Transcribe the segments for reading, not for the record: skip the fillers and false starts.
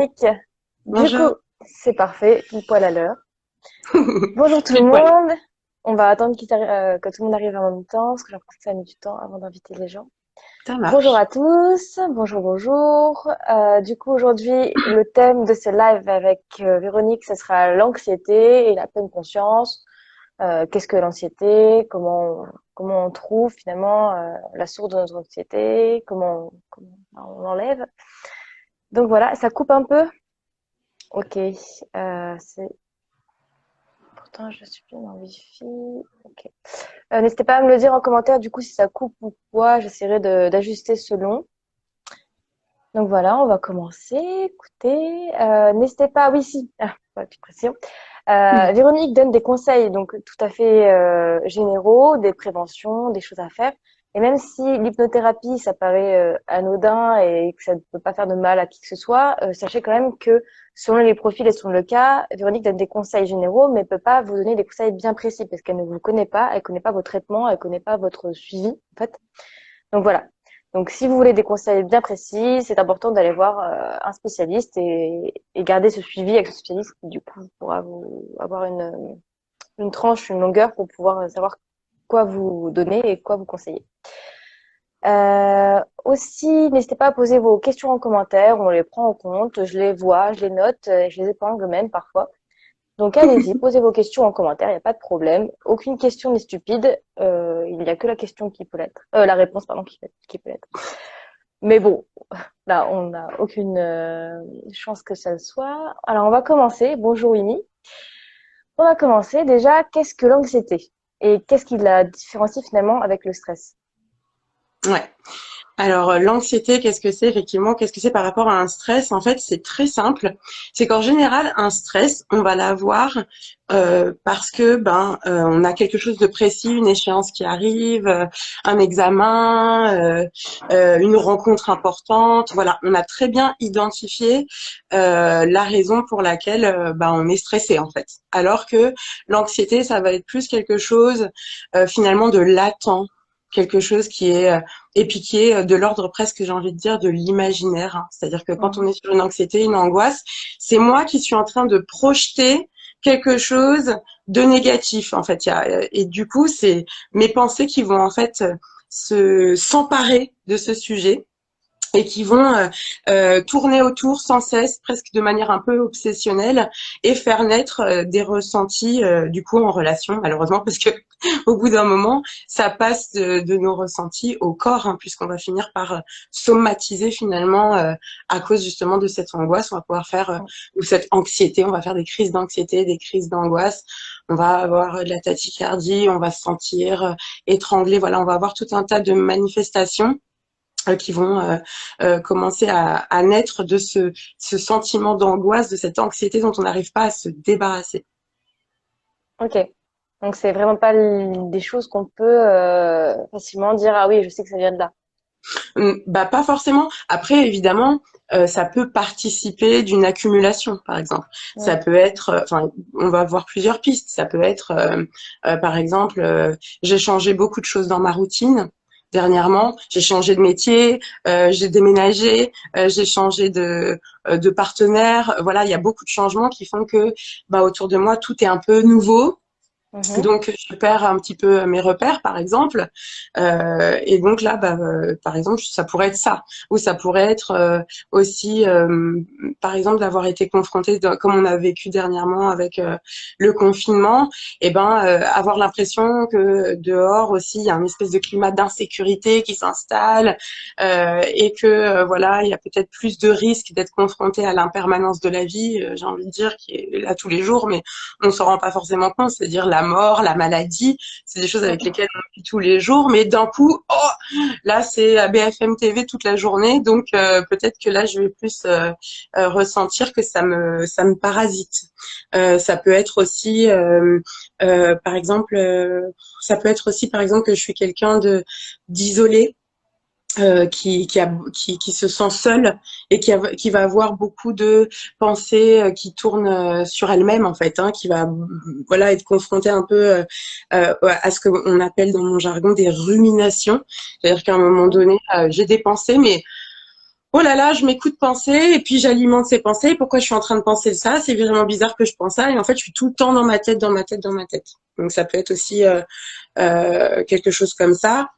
Nick. Du coup, Bonjour. c'est parfait, pile poil à l'heure. Bonjour tout le Pile poil. monde. On va attendre que tout le monde arrive en même temps, parce que j'ai l'impression que ça met du temps avant d'inviter les gens. Ça Bonjour marche. à tous, bonjour, bonjour. Du coup, aujourd'hui, le thème de ce live avec Véronique, ce sera l'anxiété et la pleine conscience. Qu'est-ce que l'anxiété? Comment on trouve finalement la source de notre anxiété? Comment on l'enlève? Donc voilà, ça coupe un peu. Ok, c'est pourtant je suis bien en Wi-Fi. Ok. N'hésitez pas à me le dire en commentaire du coup si ça coupe ou quoi. J'essaierai d'ajuster selon. Donc voilà, on va commencer. Écoutez, n'hésitez pas. Oui, si. Ah, ouais, petite précision. Véronique donne des conseils donc tout à fait généraux, des préventions, des choses à faire. Et même si l'hypnothérapie, ça paraît anodin et que ça ne peut pas faire de mal à qui que ce soit, sachez quand même que selon les profils et selon le cas, Véronique donne des conseils généraux, mais peut pas vous donner des conseils bien précis parce qu'elle ne vous connaît pas, elle connaît pas vos traitements, elle connaît pas votre suivi en fait. Donc voilà. Donc si vous voulez des conseils bien précis, c'est important d'aller voir un spécialiste et garder ce suivi avec ce spécialiste qui du coup pourra vous avoir une tranche, une longueur pour pouvoir savoir quoi vous donner et quoi vous conseiller. Aussi, n'hésitez pas à poser vos questions en commentaire, on les prend en compte, je les vois, je les note, je les épingle même parfois. Donc allez-y, posez vos questions en commentaire, il n'y a pas de problème. Aucune question n'est stupide, il n'y a que la question qui peut l'être. La réponse, pardon, qui peut l'être. Mais bon, là, on n'a aucune chance que ça le soit. Alors, on va commencer. Bonjour, Amy. On va commencer. Déjà, qu'est-ce que l'anxiété? Et qu'est-ce qui la différencie finalement avec le stress? Ouais. Alors, l'anxiété, qu'est-ce que c'est effectivement? Qu'est-ce que c'est par rapport à un stress? En fait, c'est très simple. C'est qu'en général, un stress, on va l'avoir parce que on a quelque chose de précis, une échéance qui arrive, un examen, une rencontre importante. Voilà, on a très bien identifié la raison pour laquelle on est stressé en fait. Alors que l'anxiété, ça va être plus quelque chose finalement de latent, quelque chose qui est et puis qui est de l'ordre presque, j'ai envie de dire, de l'imaginaire, hein. C'est-à-dire que quand on Mhm. est sur une anxiété, une angoisse, c'est moi qui suis en train de projeter quelque chose de négatif, en fait. Et du coup, c'est mes pensées qui vont en fait se s'emparer de ce sujet et qui vont tourner autour sans cesse, presque de manière un peu obsessionnelle, et faire naître des ressentis du coup en relation, malheureusement, parce que au bout d'un moment, ça passe de nos ressentis au corps, hein, puisqu'on va finir par somatiser finalement à cause justement de cette angoisse. On va pouvoir faire ou cette anxiété, on va faire des crises d'anxiété, des crises d'angoisse. On va avoir de la tachycardie, on va se sentir étranglé. Voilà, on va avoir tout un tas de manifestations qui vont commencer à naître de ce sentiment d'angoisse, de cette anxiété dont on n'arrive pas à se débarrasser. Ok. Donc, c'est vraiment pas des choses qu'on peut facilement dire, ah oui, je sais que ça vient de là. Bah pas forcément. Après, évidemment, ça peut participer d'une accumulation, par exemple. Ça Mm. peut être, enfin, on va voir plusieurs pistes. Ça peut être, par exemple, j'ai changé beaucoup de choses dans ma routine. Dernièrement, j'ai changé de métier, j'ai déménagé, j'ai changé de partenaire. Voilà, il y a beaucoup de changements qui font que, autour de moi, tout est un peu nouveau. Mhm. Donc, je perds un petit peu mes repères, par exemple. Et donc là, par exemple, ça pourrait être ça. Ou ça pourrait être aussi, par exemple, d'avoir été confronté, comme on a vécu dernièrement avec le confinement, et avoir l'impression que dehors aussi, il y a un espèce de climat d'insécurité qui s'installe et que, voilà, il y a peut-être plus de risques d'être confronté à l'impermanence de la vie, j'ai envie de dire, qui est là tous les jours, mais on s'en rend pas forcément compte, c'est-à-dire la mort, la maladie, c'est des choses avec lesquelles on vit tous les jours, mais d'un coup, là c'est à BFM TV toute la journée, donc peut-être que là je vais plus ressentir que ça me parasite. Ça peut être aussi, par exemple, ça peut être aussi par exemple que je suis quelqu'un de d'isolé qui se sent seule et qui va avoir beaucoup de pensées qui tournent sur elle-même en fait, hein, qui va voilà être confrontée un peu à ce qu'on appelle dans mon jargon des ruminations, c'est-à-dire qu'à un moment donné j'ai des pensées mais oh là là, je m'écoute penser et puis j'alimente ces pensées. Pourquoi je suis en train de penser ça? C'est vraiment bizarre que je pense ça. Et en fait, je suis tout le temps dans ma tête, dans ma tête, dans ma tête. Donc ça peut être aussi quelque chose comme ça.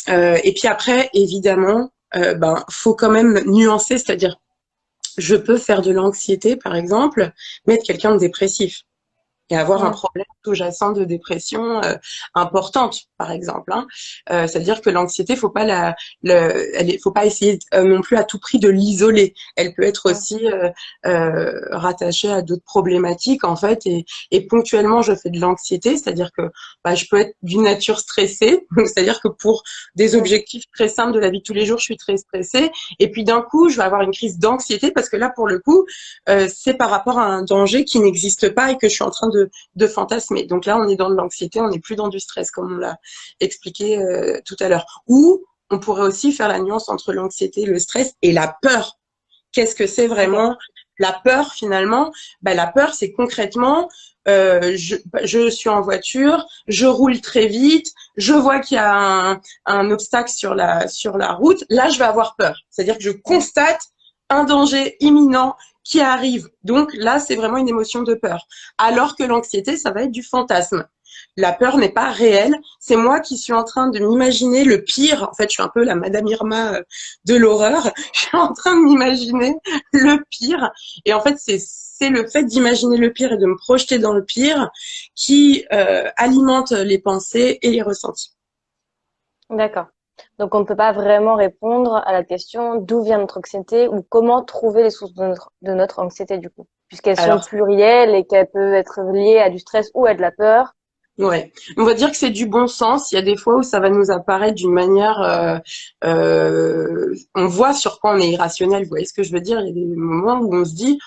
Et puis après, évidemment, faut quand même nuancer, c'est-à-dire, je peux faire de l'anxiété, par exemple, mais être quelqu'un de dépressif et avoir un Mm. problème sous-jacent de dépression importante, par exemple. Hein. C'est-à-dire que l'anxiété, faut pas essayer non plus à tout prix de l'isoler. Elle peut être Mm. aussi rattachée à d'autres problématiques, en fait. Et ponctuellement, je fais de l'anxiété, c'est-à-dire que je peux être d'une nature stressée, c'est-à-dire que pour des Mm. objectifs très simples de la vie de tous les jours, je suis très stressée. Et puis d'un coup, je vais avoir une crise d'anxiété parce que là, pour le coup, c'est par rapport à un danger qui n'existe pas et que je suis en train de fantasmer. Donc là, on est dans de l'anxiété, on n'est plus dans du stress, comme on l'a expliqué tout à l'heure. Ou on pourrait aussi faire la nuance entre l'anxiété, le stress et la peur. Qu'est-ce que c'est Ok. vraiment la peur finalement? La peur, c'est concrètement, je suis en voiture, je roule très vite, je vois qu'il y a un obstacle sur la route. Là, je vais avoir peur. C'est-à-dire que je Mm. constate un danger imminent qui arrive. Donc là, c'est vraiment une émotion de peur. Alors que l'anxiété, ça va être du fantasme. La peur n'est pas réelle. C'est moi qui suis en train de m'imaginer le pire. En fait, je suis un peu la Madame Irma de l'horreur. Je suis en train de m'imaginer le pire. Et en fait, c'est le fait d'imaginer le pire et de me projeter dans le pire qui alimente les pensées et les ressentis. D'accord. Donc, on ne peut pas vraiment répondre à la question d'où vient notre anxiété ou comment trouver les sources de notre anxiété, du coup, puisqu'elles sont Alors, plurielles et qu'elles peuvent être liées à du stress ou à de la peur. ouais, on va dire que c'est du bon sens. Il y a des fois où ça va nous apparaître d'une manière, on voit sur quoi on est irrationnel. Vous voyez ce que je veux dire? Il y a des moments où on se dit,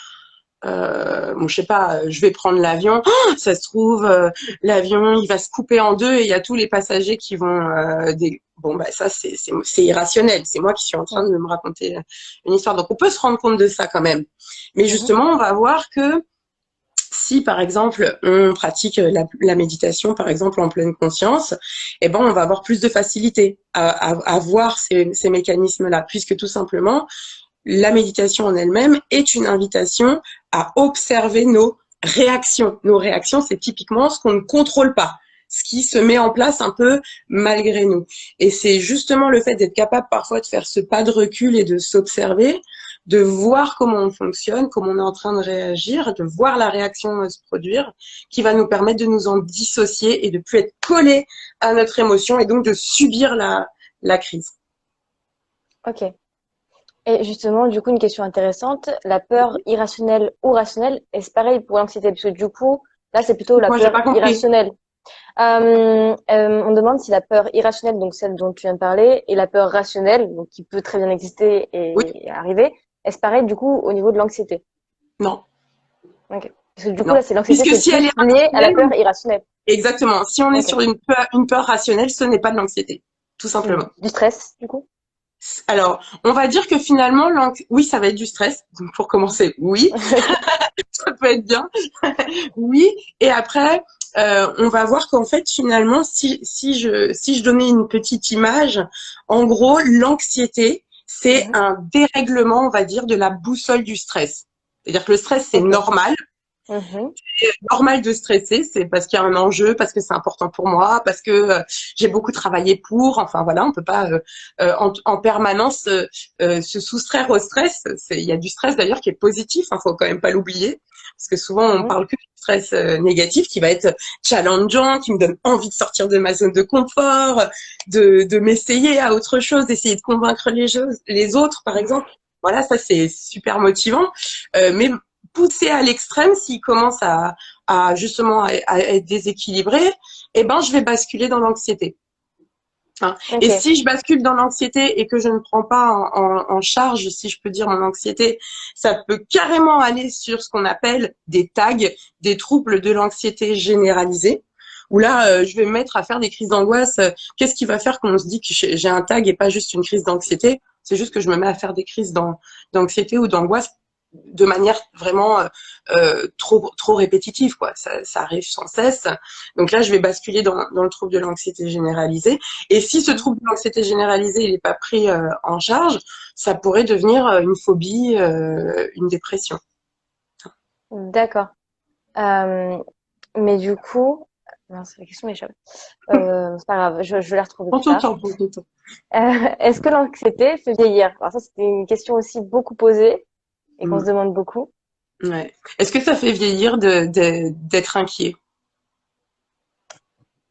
bon, je sais pas, je vais prendre l'avion. Oh, ça se trouve, l'avion, il va se couper en deux et il y a tous les passagers qui vont. Bon, ça, c'est irrationnel. C'est moi qui suis en train Mm. de me raconter une histoire. Donc, on peut se rendre compte de ça quand même. Mais Mhm. justement, on va voir que si, par exemple, on pratique la méditation, par exemple, en pleine conscience, eh ben, on va avoir plus de facilité à voir ces mécanismes-là, puisque tout simplement, la méditation en elle-même est une invitation à observer nos réactions. Nos réactions, c'est typiquement ce qu'on ne contrôle pas, ce qui se met en place un peu malgré nous. Et c'est justement le fait d'être capable parfois de faire ce pas de recul et de s'observer, de voir comment on fonctionne, comment on est en train de réagir, de voir la réaction se produire, qui va nous permettre de nous en dissocier et de plus être collé à notre émotion et donc de subir la crise. Ok. Et justement, du coup, une question intéressante, la peur irrationnelle ou rationnelle, est-ce pareil pour l'anxiété? Parce que du coup, là, c'est plutôt la Moi, j'ai peur pas compris. irrationnelle. On demande si la peur irrationnelle, donc celle dont tu viens de parler, et la peur rationnelle, donc qui peut très bien exister Oui, et arriver, est-ce pareil du coup au niveau de l'anxiété? non. Ok. Parce que du coup Non. là, c'est l'anxiété, Puisque c'est si elle plus est lié à la rationnelle, peur irrationnelle. exactement. Si on est Ok. sur une peur rationnelle, ce n'est pas de l'anxiété, tout Hmm. simplement. Du stress, du coup? Alors, on va dire que finalement, oui, ça va être du stress. Donc, pour commencer, oui, Ok. ça peut être bien. Oui. Et après, on va voir qu'en fait, finalement, si je donnais une petite image, en gros, l'anxiété, c'est Mhm. un dérèglement, on va dire, de la boussole du stress. C'est-à-dire que le stress, c'est Ok. normal. Mhm. Normal de stresser, c'est parce qu'il y a un enjeu, parce que c'est important pour moi, parce que j'ai beaucoup travaillé pour. Enfin voilà, on peut pas en permanence se soustraire au stress. Il y a du stress d'ailleurs qui est positif, hein, faut quand même pas l'oublier, parce que souvent on Mhm. parle que du stress négatif qui va être challengeant, qui me donne envie de sortir de ma zone de confort, de m'essayer à autre chose, d'essayer de convaincre les autres, par exemple. Voilà, ça c'est super motivant. Mais poussé à l'extrême, s'il commence à justement à être déséquilibré, eh ben je vais basculer dans l'anxiété. Hein. Et Ok. si je bascule dans l'anxiété et que je ne prends pas en charge, si je peux dire, mon anxiété, ça peut carrément aller sur ce qu'on appelle des tags, des troubles de l'anxiété généralisée. Où là, je vais me mettre à faire des crises d'angoisse. Qu'est-ce qui va faire qu'on se dit que j'ai un tag et pas juste une crise d'anxiété? C'est juste que je me mets à faire des crises d'anxiété ou d'angoisse de manière vraiment trop répétitive, quoi. Ça arrive sans cesse. Donc là, je vais basculer dans le trouble de l'anxiété généralisée. Et si ce trouble de l'anxiété généralisée, il n'est pas pris en charge, ça pourrait devenir une phobie, une dépression. D'accord. Mais du coup, mince, la question m'échappe. C'est pas grave, je vais la retrouver Prends plus ton tard. temps, prends ton temps. Est-ce que l'anxiété fait vieillir? Alors ça, c'était une question aussi beaucoup posée et qu'on se Mm. demande beaucoup. Ouais. Est-ce que ça fait vieillir d'être inquiet?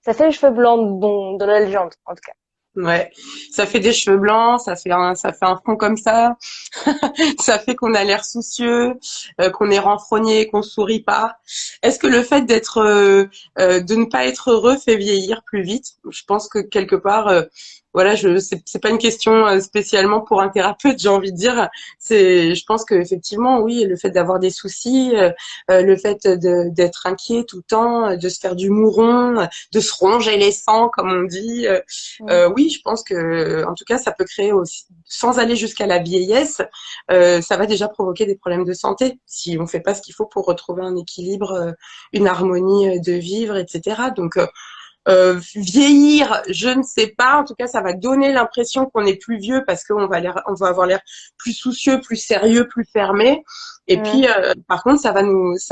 Ça fait les cheveux blancs de la légende, en tout cas. Ouais, ça fait des cheveux blancs, ça fait un front comme ça, ça fait qu'on a l'air soucieux, qu'on est renfrogné, qu'on sourit pas. Est-ce que le fait de ne pas être heureux fait vieillir plus vite? Je pense que quelque part, voilà, c'est pas une question spécialement pour un thérapeute, j'ai envie de dire. Je pense que effectivement, oui, le fait d'avoir des soucis, le fait d'être inquiet tout le temps, de se faire du mouron, de se ronger les sangs, comme on dit. Mm. Oui, je pense que, en tout cas, ça peut créer aussi, sans aller jusqu'à la vieillesse, ça va déjà provoquer des problèmes de santé si on fait pas ce qu'il faut pour retrouver un équilibre, une harmonie de vivre, etc. Donc, vieillir, je ne sais pas. En tout cas, ça va donner l'impression qu'on est plus vieux parce on va avoir l'air plus soucieux, plus sérieux, plus fermé. Et Mm. puis, par contre, ça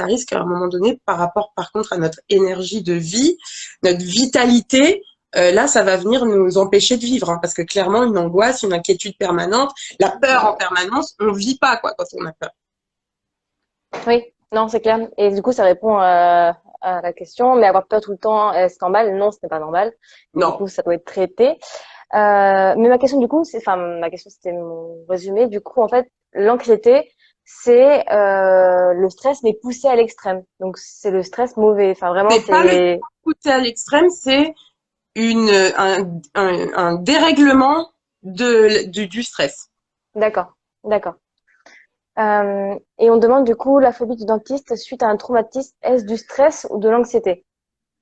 risque à un moment donné, par rapport, par contre, à notre énergie de vie, notre vitalité. Là, ça va venir nous empêcher de vivre, hein, parce que clairement, une angoisse, une inquiétude permanente, la peur en permanence, on vit pas quoi quand on a peur. Oui, non, c'est clair. Et du coup, ça répond à la question. Mais avoir peur tout le temps, est-ce normal? Non, ce n'est pas normal. Et du Non, coup, ça doit être traité. Mais ma question, du coup, enfin, ma question, c'était mon résumé. Du coup, en fait, l'anxiété, c'est le stress, mais poussé à l'extrême. Donc, c'est le stress mauvais. Enfin, vraiment, c'est pas le c'est poussé à l'extrême, c'est un dérèglement du stress. d'accord, d'accord. Et on demande du coup la phobie du dentiste suite à un traumatisme. Est-ce du stress ou de l'anxiété?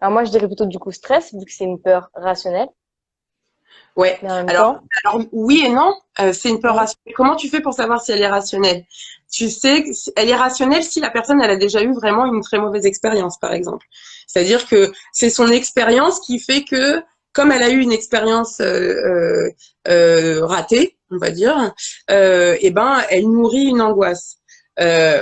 Alors moi, je dirais plutôt du coup stress, vu que c'est une peur rationnelle, Ouais. mais en même Alors, temps, alors oui et non. C'est une peur mm, rationnelle. Comment tu fais pour savoir si elle est rationnelle? Tu sais, elle est rationnelle si la personne elle a déjà eu vraiment une très mauvaise expérience, par exemple. C'est-à-dire que c'est son expérience qui fait que, comme elle a eu une expérience ratée, on va dire, eh ben, elle nourrit une angoisse.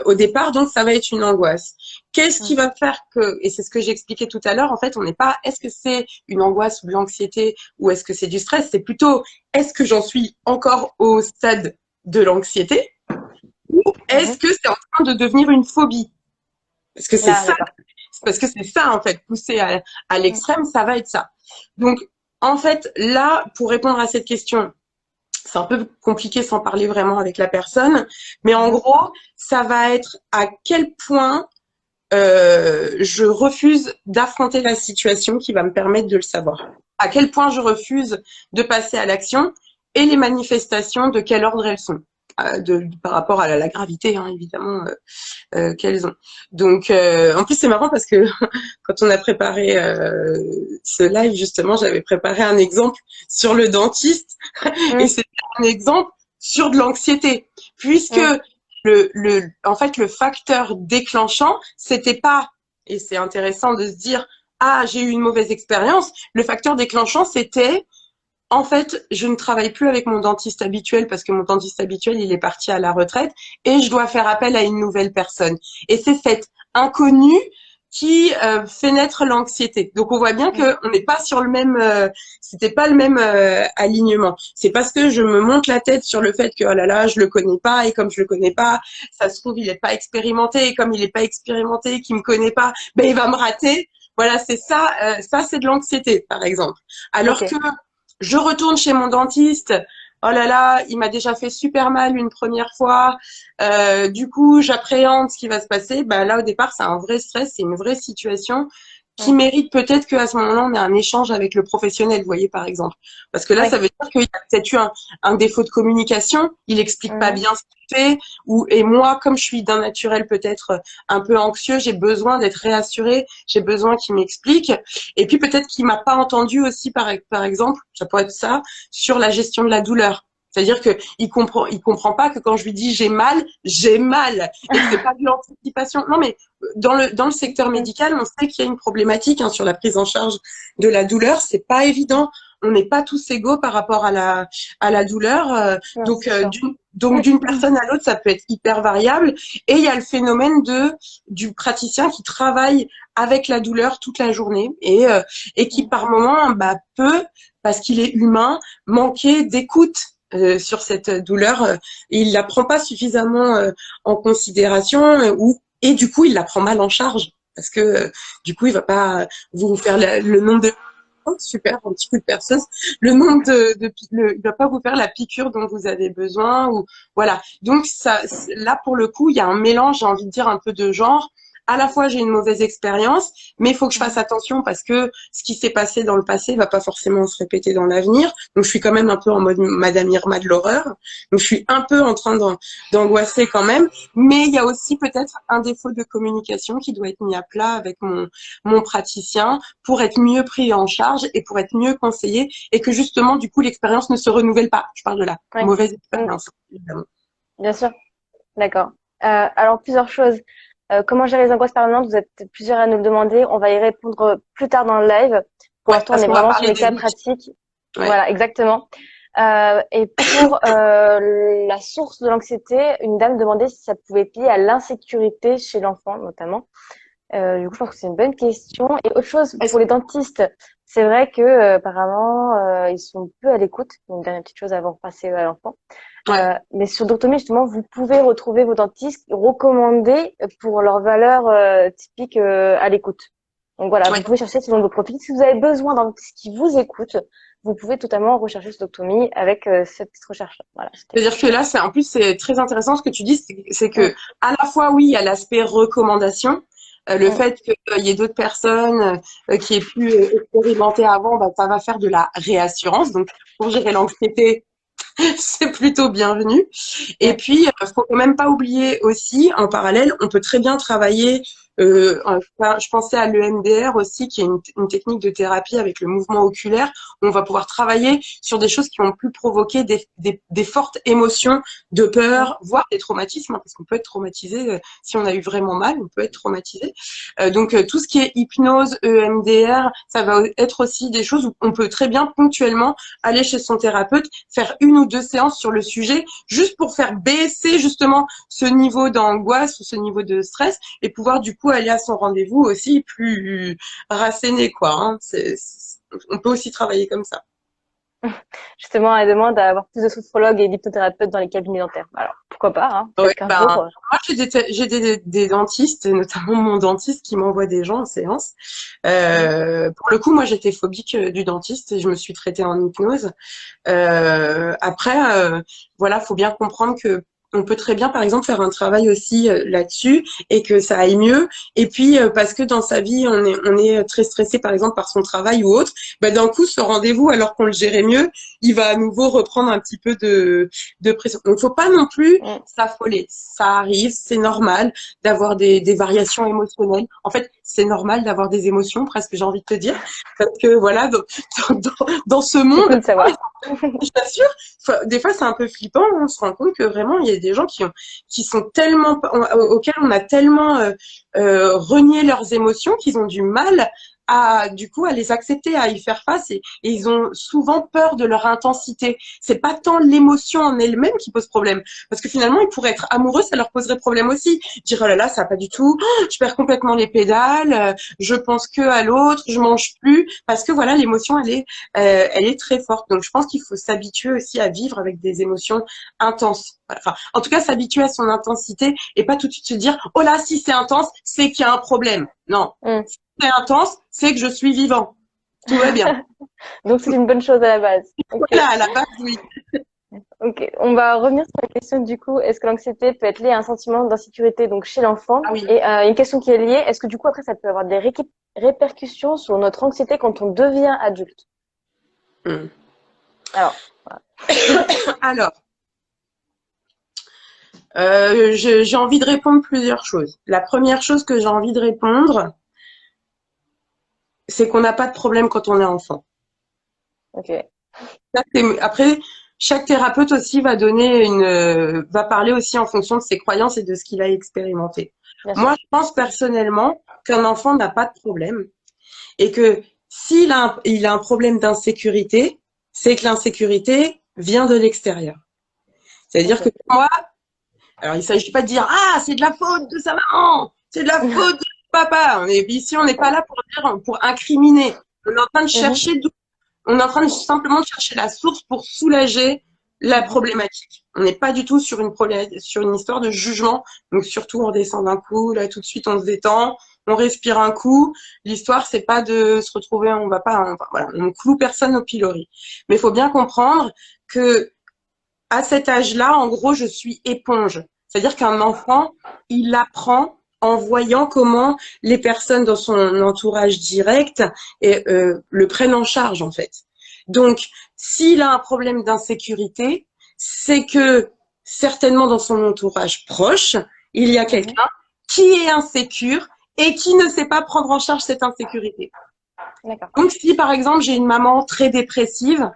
Au départ, donc, ça va être une angoisse. Qu'est-ce qui mm, va faire que, et c'est ce que j'expliquais tout à l'heure, en fait, on n'est pas, est-ce que c'est une angoisse ou de l'anxiété ou est-ce que c'est du stress? C'est plutôt, est-ce que j'en suis encore au stade de l'anxiété ou est-ce mhm. que c'est en train de devenir une phobie? Parce que c'est Ah, ça, d'accord. parce que c'est ça, en fait, poussé à Mm, l'extrême, ça va être ça. Donc, en fait, là, pour répondre à cette question, c'est un peu compliqué sans parler vraiment avec la personne, mais en mhm, gros, ça va être à quel point je refuse d'affronter la situation qui va me permettre de le savoir. À quel point je refuse de passer à l'action et les manifestations, de quel ordre elles sont. Par rapport à la gravité, hein, évidemment, qu'elles ont. Donc, en plus, c'est marrant parce que quand on a préparé ce live, justement, j'avais préparé un exemple sur le dentiste et mm, c'était un exemple sur de l'anxiété, puisque mm, en fait, le facteur déclenchant, c'était pas, et c'est intéressant de se dire, ah, j'ai eu une mauvaise expérience. Le facteur déclenchant, c'était, en fait, je ne travaille plus avec mon dentiste habituel parce que mon dentiste habituel, il est parti à la retraite et je dois faire appel à une nouvelle personne. Et c'est cet inconnu qui fait naître l'anxiété. Donc on voit bien mm. que on n'est pas sur le même, c'était pas le même alignement. C'est parce que je me monte la tête sur le fait que oh là là, je le connais pas et comme je le connais pas, ça se trouve il est pas expérimenté et comme il est pas expérimenté, qu'il me connaît pas, ben il va me rater. Voilà, c'est ça. Ça c'est de l'anxiété, par exemple. Alors que Ok. je retourne chez mon dentiste. Oh là là, il m'a déjà fait super mal une première fois. Du coup, j'appréhende ce qui va se passer. Bah là, au départ, c'est un vrai stress, c'est une vraie situation qui Mm. mérite peut-être qu'à ce moment-là, on ait un échange avec le professionnel, vous voyez, par exemple. Parce que là, Oui. ça veut dire qu'il y a peut-être eu un défaut de communication. Il explique pas Mhm. bien ce qu'il fait. Et moi, comme je suis d'un naturel peut-être un peu anxieux, j'ai besoin d'être réassurée. J'ai besoin qu'il m'explique. Et puis peut-être qu'il m'a pas entendu aussi, par exemple, ça pourrait être ça, sur la gestion de la douleur. C'est-à-dire que il comprend pas que quand je lui dis j'ai mal et que c'est pas de l'anticipation. Non, mais dans le secteur médical, on sait qu'il y a une problématique hein, sur la prise en charge de la douleur. C'est pas évident. On n'est pas tous égaux par rapport à la douleur. Non, c'est sûr. Donc d'une personne à l'autre, ça peut être hyper variable. Et il y a le phénomène du praticien qui travaille avec la douleur toute la journée et qui par moment peut, parce qu'il est humain, manquer d'écoute sur cette douleur. Et il la prend pas suffisamment en considération et du coup il la prend mal en charge parce que du coup il va pas vous faire le nombre de oh, super, un petit coup de perceuse. Le nombre il va pas vous faire la piqûre dont vous avez besoin ou voilà. Donc ça, là pour le coup, il y a un mélange, j'ai envie de dire un peu de genre. À la fois, j'ai une mauvaise expérience, mais il faut que je fasse attention parce que ce qui s'est passé dans le passé va pas forcément se répéter dans l'avenir. Donc, je suis quand même un peu en mode Madame Irma de l'horreur. Donc, je suis un peu en train d'angoisser quand même. Mais il y a aussi peut-être un défaut de communication qui doit être mis à plat avec mon praticien pour être mieux pris en charge et pour être mieux conseillé et que justement, du coup, l'expérience ne se renouvelle pas. Je parle de la Oui. mauvaise expérience, évidemment. Bien sûr. D'accord. Alors, plusieurs choses. Comment gérer les angoisses permanentes? Vous êtes plusieurs à nous le demander. On va y répondre plus tard dans le live. Pour Ouais, l'instant, on parce est qu'on va vraiment sur parler les des cas outils. pratiques. Ouais. Voilà, exactement. Et pour la source de l'anxiété, une dame demandait si ça pouvait être lié à l'insécurité chez l'enfant, notamment. Du coup, je pense que c'est une bonne question. Et autre chose, Est-ce pour les dentistes, c'est vrai que apparemment, ils sont peu à l'écoute. Une dernière petite chose avant de passer à l'enfant. Ouais. Mais sur Doctomie, justement, vous pouvez retrouver vos dentistes recommandés pour leurs valeurs typiques à l'écoute. Donc voilà, vous Ouais. pouvez chercher selon vos profils. Si vous avez besoin d'un dentiste qui vous écoute, vous pouvez totalement rechercher sur Doctomie avec cette petite recherche. Voilà, C'est-à-dire que là, en plus, c'est très intéressant ce que tu dis, c'est Mm, que à la fois, oui, il y a l'aspect recommandation, le mm. fait qu'il y ait d'autres personnes qui aient pu expérimenter avant, ça va faire de la réassurance. Donc, pour gérer l'anxiété, c'est plutôt bienvenu. Et Mm. puis, faut quand même pas oublier aussi, en parallèle, on peut très bien travailler. Je pensais à l'EMDR aussi, qui est une technique de thérapie avec le mouvement oculaire, où on va pouvoir travailler sur des choses qui ont pu provoquer des fortes émotions de Mm. peur, voire des traumatismes, hein, parce qu'on peut être traumatisé si on a eu vraiment mal, on peut être traumatisé. Donc, tout ce qui est hypnose, EMDR, ça va être aussi des choses où on peut très bien ponctuellement aller chez son thérapeute, faire une ou deux séances sur le sujet, juste pour faire baisser justement ce niveau d'angoisse ou ce niveau de stress et pouvoir du coup aller à son rendez-vous aussi plus rasséné, quoi. Hein. On peut aussi travailler comme ça. Justement, elle demande à avoir plus de sophrologues et d'hypnothérapeutes dans les cabinets dentaires. Alors, pourquoi pas, hein? Ouais, Peut-être qu'un jour. moi j'ai des dentistes, et notamment mon dentiste qui m'envoie des gens en séance. Pour le coup, moi j'étais phobique du dentiste et je me suis traitée en hypnose. Après, voilà, faut bien comprendre que on peut très bien, par exemple, faire un travail aussi là-dessus et que ça aille mieux. Et puis, parce que dans sa vie, on est très stressé, par exemple, par son travail ou autre, d'un coup, ce rendez-vous, alors qu'on le gérait mieux, il va à nouveau reprendre un petit peu de pression. Donc, faut pas non plus Mm. s'affoler. Ça arrive, c'est normal d'avoir des variations émotionnelles. En fait, c'est normal d'avoir des émotions, presque, j'ai envie de te dire, parce que voilà, dans ce C'est cool monde, de savoir. je t'assure, des fois c'est un peu flippant, on se rend compte que vraiment il y a des gens qui sont tellement, auxquels on a tellement renié leurs émotions qu'ils ont du mal à du coup à les accepter, à y faire face et ils ont souvent peur de leur intensité. C'est pas tant l'émotion en elle-même qui pose problème, parce que finalement ils pourraient être amoureux, ça leur poserait problème aussi. Dire oh là là ça va pas du tout, oh, je perds complètement les pédales, je pense que à l'autre, je mange plus, parce que voilà l'émotion elle est très forte. Donc, je pense qu'il faut s'habituer aussi à vivre avec des émotions intenses. Enfin, en tout cas, s'habituer à son intensité et pas tout de suite se dire, oh là, si c'est intense, c'est qu'il y a un problème. Non. Mm. Si c'est intense, c'est que je suis vivant. Tout va bien. Donc, c'est une bonne chose à la base. Ok. Voilà, à la base, oui. Ok. On va revenir sur la question du coup, est-ce que l'anxiété peut être liée à un sentiment d'insécurité donc chez l'enfant? Ah oui. Et une question qui est liée, est-ce que du coup après ça peut avoir des répercussions sur notre anxiété quand on devient adulte? Hmm. Alors, Alors, j'ai envie de répondre plusieurs choses. La première chose que j'ai envie de répondre, c'est qu'on n'a pas de problème quand on est enfant. ok. Après, chaque thérapeute aussi va donner va parler aussi en fonction de ses croyances et de ce qu'il a expérimenté. Bien sûr. Moi, je pense personnellement qu'un enfant n'a pas de problème et que il a un problème d'insécurité, c'est que l'insécurité vient de l'extérieur. C'est-à-dire que Ok. pour moi, alors il s'agit pas de dire ah c'est de la faute de sa maman, c'est de la faute de son papa. Ici on n'est pas là pour dire pour incriminer. On est en train de Mhm. chercher on est en train de simplement de chercher la source pour soulager la Mhm. problématique. On n'est pas du tout sur sur une histoire de jugement. Donc surtout on descend d'un coup, là tout de suite on se détend, on respire un coup. L'histoire c'est pas de se retrouver, on va pas, enfin, voilà, on cloue personne au pilori. Mais il faut bien comprendre que à cet âge-là, en gros, je suis éponge. C'est-à-dire qu'un enfant, il apprend en voyant comment les personnes dans son entourage direct le prennent en charge, en fait. Donc, s'il a un problème d'insécurité, c'est que certainement dans son entourage proche, il y a Mhm. quelqu'un qui est insécure et qui ne sait pas prendre en charge cette insécurité. D'accord. Donc, si par exemple j'ai une maman très dépressive,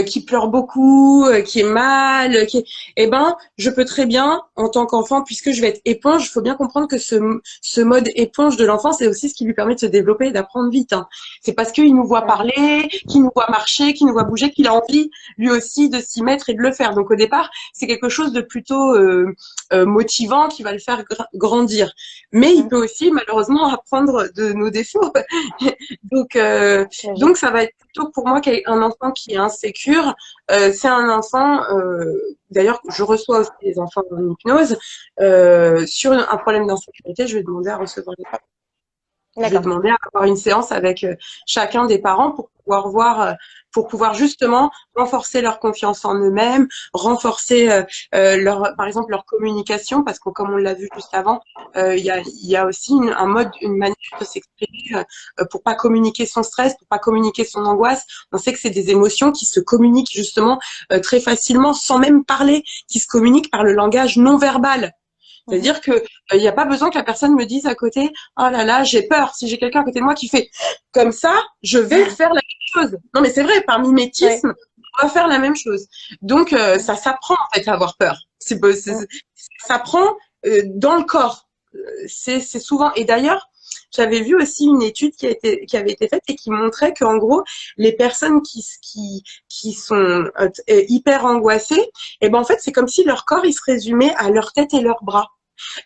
qui pleure beaucoup, qui est mal, eh ben, je peux très bien, en tant qu'enfant, puisque je vais être éponge, il faut bien comprendre que ce mode éponge de l'enfant, c'est aussi ce qui lui permet de se développer et d'apprendre vite. Hein. C'est parce qu'il nous voit Mhm. parler, qu'il nous voit marcher, qu'il nous voit bouger, qu'il a envie lui aussi de s'y mettre et de le faire. Donc au départ, c'est quelque chose de plutôt motivant qui va le faire grandir. Mais il Mhm. peut aussi malheureusement apprendre de nos défauts. donc, euh, J'imagine. donc ça va être plutôt pour moi qu'un enfant qui est insécure, c'est un enfant, d'ailleurs je reçois aussi des enfants en hypnose, sur un problème d'insécurité, je vais demander à recevoir les parents. Je vais D'accord. demander à avoir une séance avec chacun des parents pour pouvoir voir, pour pouvoir justement renforcer leur confiance en eux-mêmes, renforcer par exemple leur communication, parce que comme on l'a vu juste avant, il y a aussi un mode, une manière de s'exprimer pour pas communiquer son stress, pour pas communiquer son angoisse. On sait que c'est des émotions qui se communiquent justement très facilement, sans même parler, qui se communiquent par le langage non verbal. Mhm. C'est-à-dire que il n'y a pas besoin que la personne me dise à côté, oh là là, j'ai peur. Si j'ai quelqu'un à côté de moi qui fait comme ça, je vais faire la même chose. Non, mais c'est vrai, par Oui. mimétisme, on va faire la même chose. Donc, ça s'apprend en fait à avoir peur. Mhm. Ça s'apprend dans le corps. C'est souvent. Et d'ailleurs, j'avais vu aussi une étude qui avait été faite et qui montrait qu'en gros, les personnes qui sont hyper angoissées, et ben en fait, c'est comme si leur corps il se résumait à leur tête et leurs bras.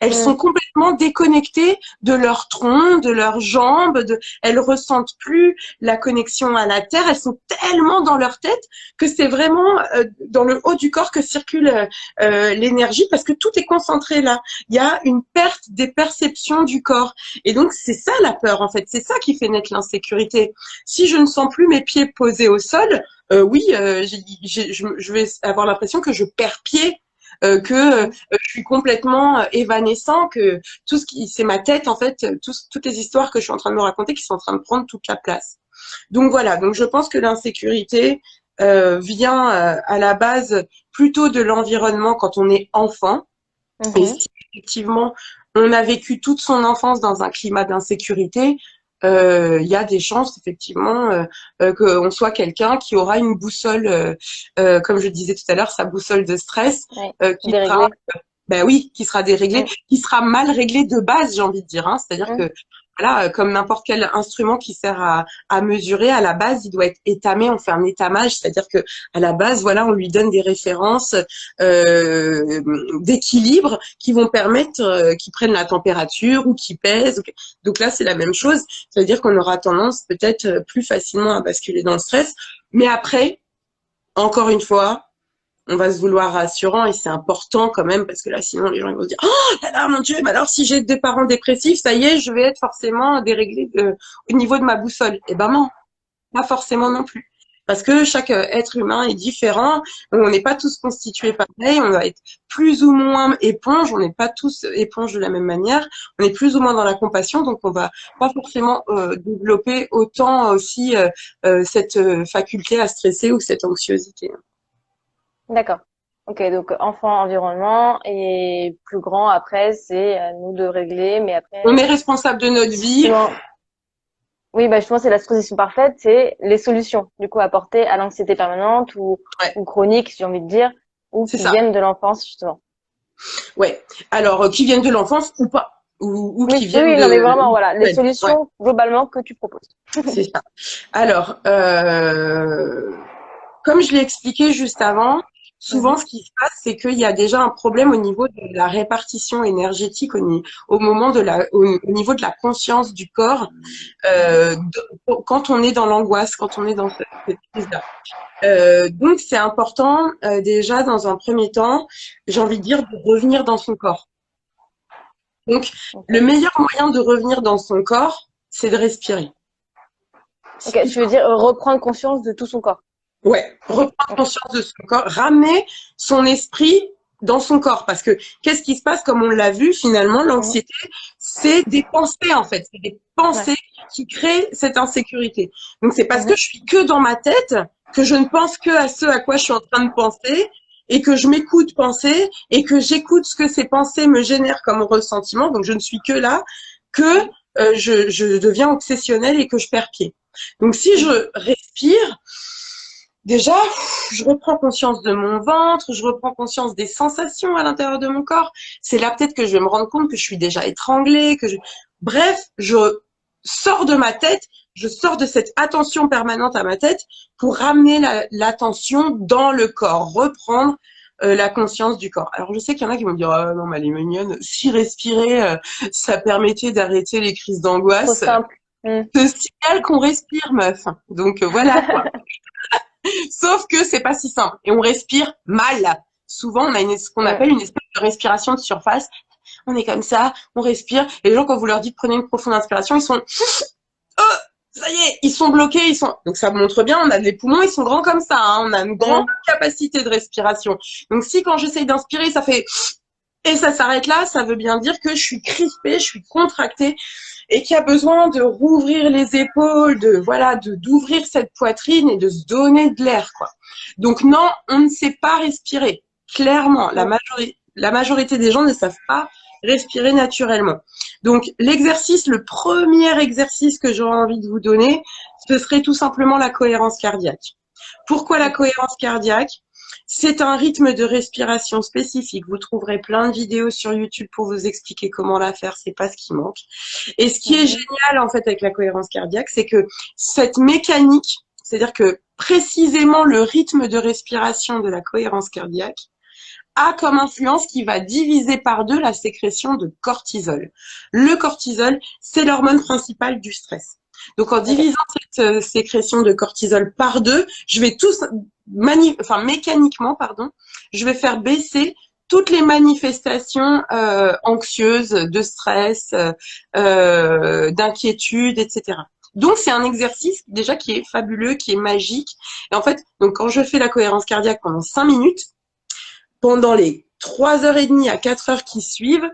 Elles sont Mhm. complètement déconnectées de leur tronc, de leurs jambes, elles ressentent plus la connexion à la terre, elles sont tellement dans leur tête que c'est vraiment dans le haut du corps que circule l'énergie parce que tout est concentré là. Il y a une perte des perceptions du corps. Et donc c'est ça la peur en fait, c'est ça qui fait naître l'insécurité. Si je ne sens plus mes pieds posés au sol, oui, je vais avoir l'impression que je perds pied, que Mhm. je suis complètement évanescent, que c'est ma tête en fait, toutes les histoires que je suis en train de me raconter qui sont en train de prendre toute la place. Donc voilà, donc je pense que l'insécurité vient à la base plutôt de l'environnement quand on est enfant. Et Mhm. si effectivement on a vécu toute son enfance dans un climat d'insécurité, il y a des chances effectivement qu'on soit quelqu'un qui aura une boussole, comme je disais tout à l'heure, sa boussole de stress, Oui. qui sera Déréglé. ben oui, qui sera déréglé, Mhm. qui sera mal réglé de base, j'ai envie de dire. Hein. C'est-à-dire Mhm. que voilà, comme n'importe quel instrument qui sert à mesurer, à la base, il doit être étamé. On fait un étamage, c'est-à-dire que à la base, voilà, on lui donne des références d'équilibre qui vont permettre, qui prennent la température ou qui pèsent. Donc là, c'est la même chose. C'est-à-dire qu'on aura tendance peut-être plus facilement à basculer dans le stress. Mais après, encore une fois, on va se vouloir rassurant et c'est important quand même parce que là sinon les gens ils vont se dire oh là là mon Dieu mais alors si j'ai des parents dépressifs ça y est je vais être forcément déréglée au niveau de ma boussole. Eh ben non, pas forcément non plus parce que chaque être humain est différent, on n'est pas tous constitués pareil, on va être plus ou moins éponge, on n'est pas tous éponges de la même manière, on est plus ou moins dans la compassion donc on va pas forcément développer autant aussi cette faculté à stresser ou cette anxiosité. D'accord. Ok, donc enfant, environnement et plus grand après, c'est à nous de régler, mais On est après, responsable de notre vie. suivant. Oui, bah justement, c'est la transition parfaite, c'est les solutions, du coup, apportées à l'anxiété permanente Ouais, ou chronique, si j'ai envie de dire, ou c'est qui ça. viennent de l'enfance, justement. Ouais. Alors, qui viennent de l'enfance ou pas, ou qui Oui, oui, viennent oui, non, mais vraiment, de... voilà, les Ouais, ouais, solutions, globalement, que tu proposes. c'est ça. Alors, comme je l'ai expliqué juste avant, souvent Mhm. ce qui se passe, c'est qu'il y a déjà un problème au niveau de la répartition énergétique, au moment de au niveau de la conscience du corps, quand on est dans l'angoisse, quand on est dans cette crise-là. Donc c'est important déjà dans un premier temps, j'ai envie de dire, de revenir dans son corps. Donc Ok. le meilleur moyen de revenir dans son corps, c'est de respirer. Ok, tu veux dire reprendre conscience de tout son corps. Ouais, reprendre Ok. conscience de son corps, ramener son esprit dans son corps. Parce que qu'est-ce qui se passe, comme on l'a vu, finalement, Mhm. l'anxiété, c'est des pensées, en fait. C'est des Ouais. pensées qui créent cette insécurité. Donc, c'est parce que Mhm. je suis que dans ma tête que je ne pense que à ce à quoi je suis en train de penser et que je m'écoute penser et que j'écoute ce que ces pensées me génèrent comme ressentiment. Donc, je ne suis que là que je deviens obsessionnelle et que je perds pied. Donc, si Mhm. je respire, déjà, je reprends conscience de mon ventre, je reprends conscience des sensations à l'intérieur de mon corps. C'est là peut-être que je vais me rendre compte que je suis déjà étranglée, bref, je sors de ma tête, je sors de cette attention permanente à ma tête pour ramener l'attention dans le corps, reprendre la conscience du corps. Alors je sais qu'il y en a qui vont me dire ah, non mais elle est mignonne, si respirer ça permettait d'arrêter les crises Trop d'angoisse, simple. Mhm. ce signal qu'on respire meuf. Donc voilà quoi. Sauf que c'est pas si simple et on respire mal. Souvent, on a ce qu'on Ouais. appelle une espèce de respiration de surface. On est comme ça, on respire. Et les gens, quand vous leur dites prenez une profonde inspiration, ils sont oh, ça y est, ils sont bloqués, ils sont. Donc ça montre bien, on a des poumons, ils sont grands comme ça. Hein, on a une grande Mhm. capacité de respiration. Donc si quand j'essaye d'inspirer, ça fait et ça s'arrête là, ça veut bien dire que je suis crispée, je suis contractée et qui a besoin de rouvrir les épaules, de voilà, d'ouvrir cette poitrine et de se donner de l'air, quoi. Donc non, on ne sait pas respirer. Clairement, Mhm. la majorité des gens ne savent pas respirer naturellement. Donc l'exercice, le premier exercice que j'aurais envie de vous donner, ce serait tout simplement la cohérence cardiaque. Pourquoi la Ok. cohérence cardiaque? C'est un rythme de respiration spécifique. Vous trouverez plein de vidéos sur YouTube pour vous expliquer comment la faire, c'est pas ce qui manque. Et ce qui est Mhm. génial en fait avec la cohérence cardiaque, c'est que cette mécanique, c'est-à-dire que précisément le rythme de respiration de la cohérence cardiaque a comme influence qui va diviser par deux la sécrétion de cortisol. Le cortisol, c'est l'hormone principale du stress. Donc en Ok. divisant cette sécrétion de cortisol par deux, je vais mécaniquement, pardon, je vais faire baisser toutes les manifestations anxieuses, de stress, d'inquiétude, etc. Donc c'est un exercice déjà qui est fabuleux, qui est magique. Et en fait, donc quand je fais la cohérence cardiaque pendant 5 minutes, pendant les 3h30 à 4 heures qui suivent,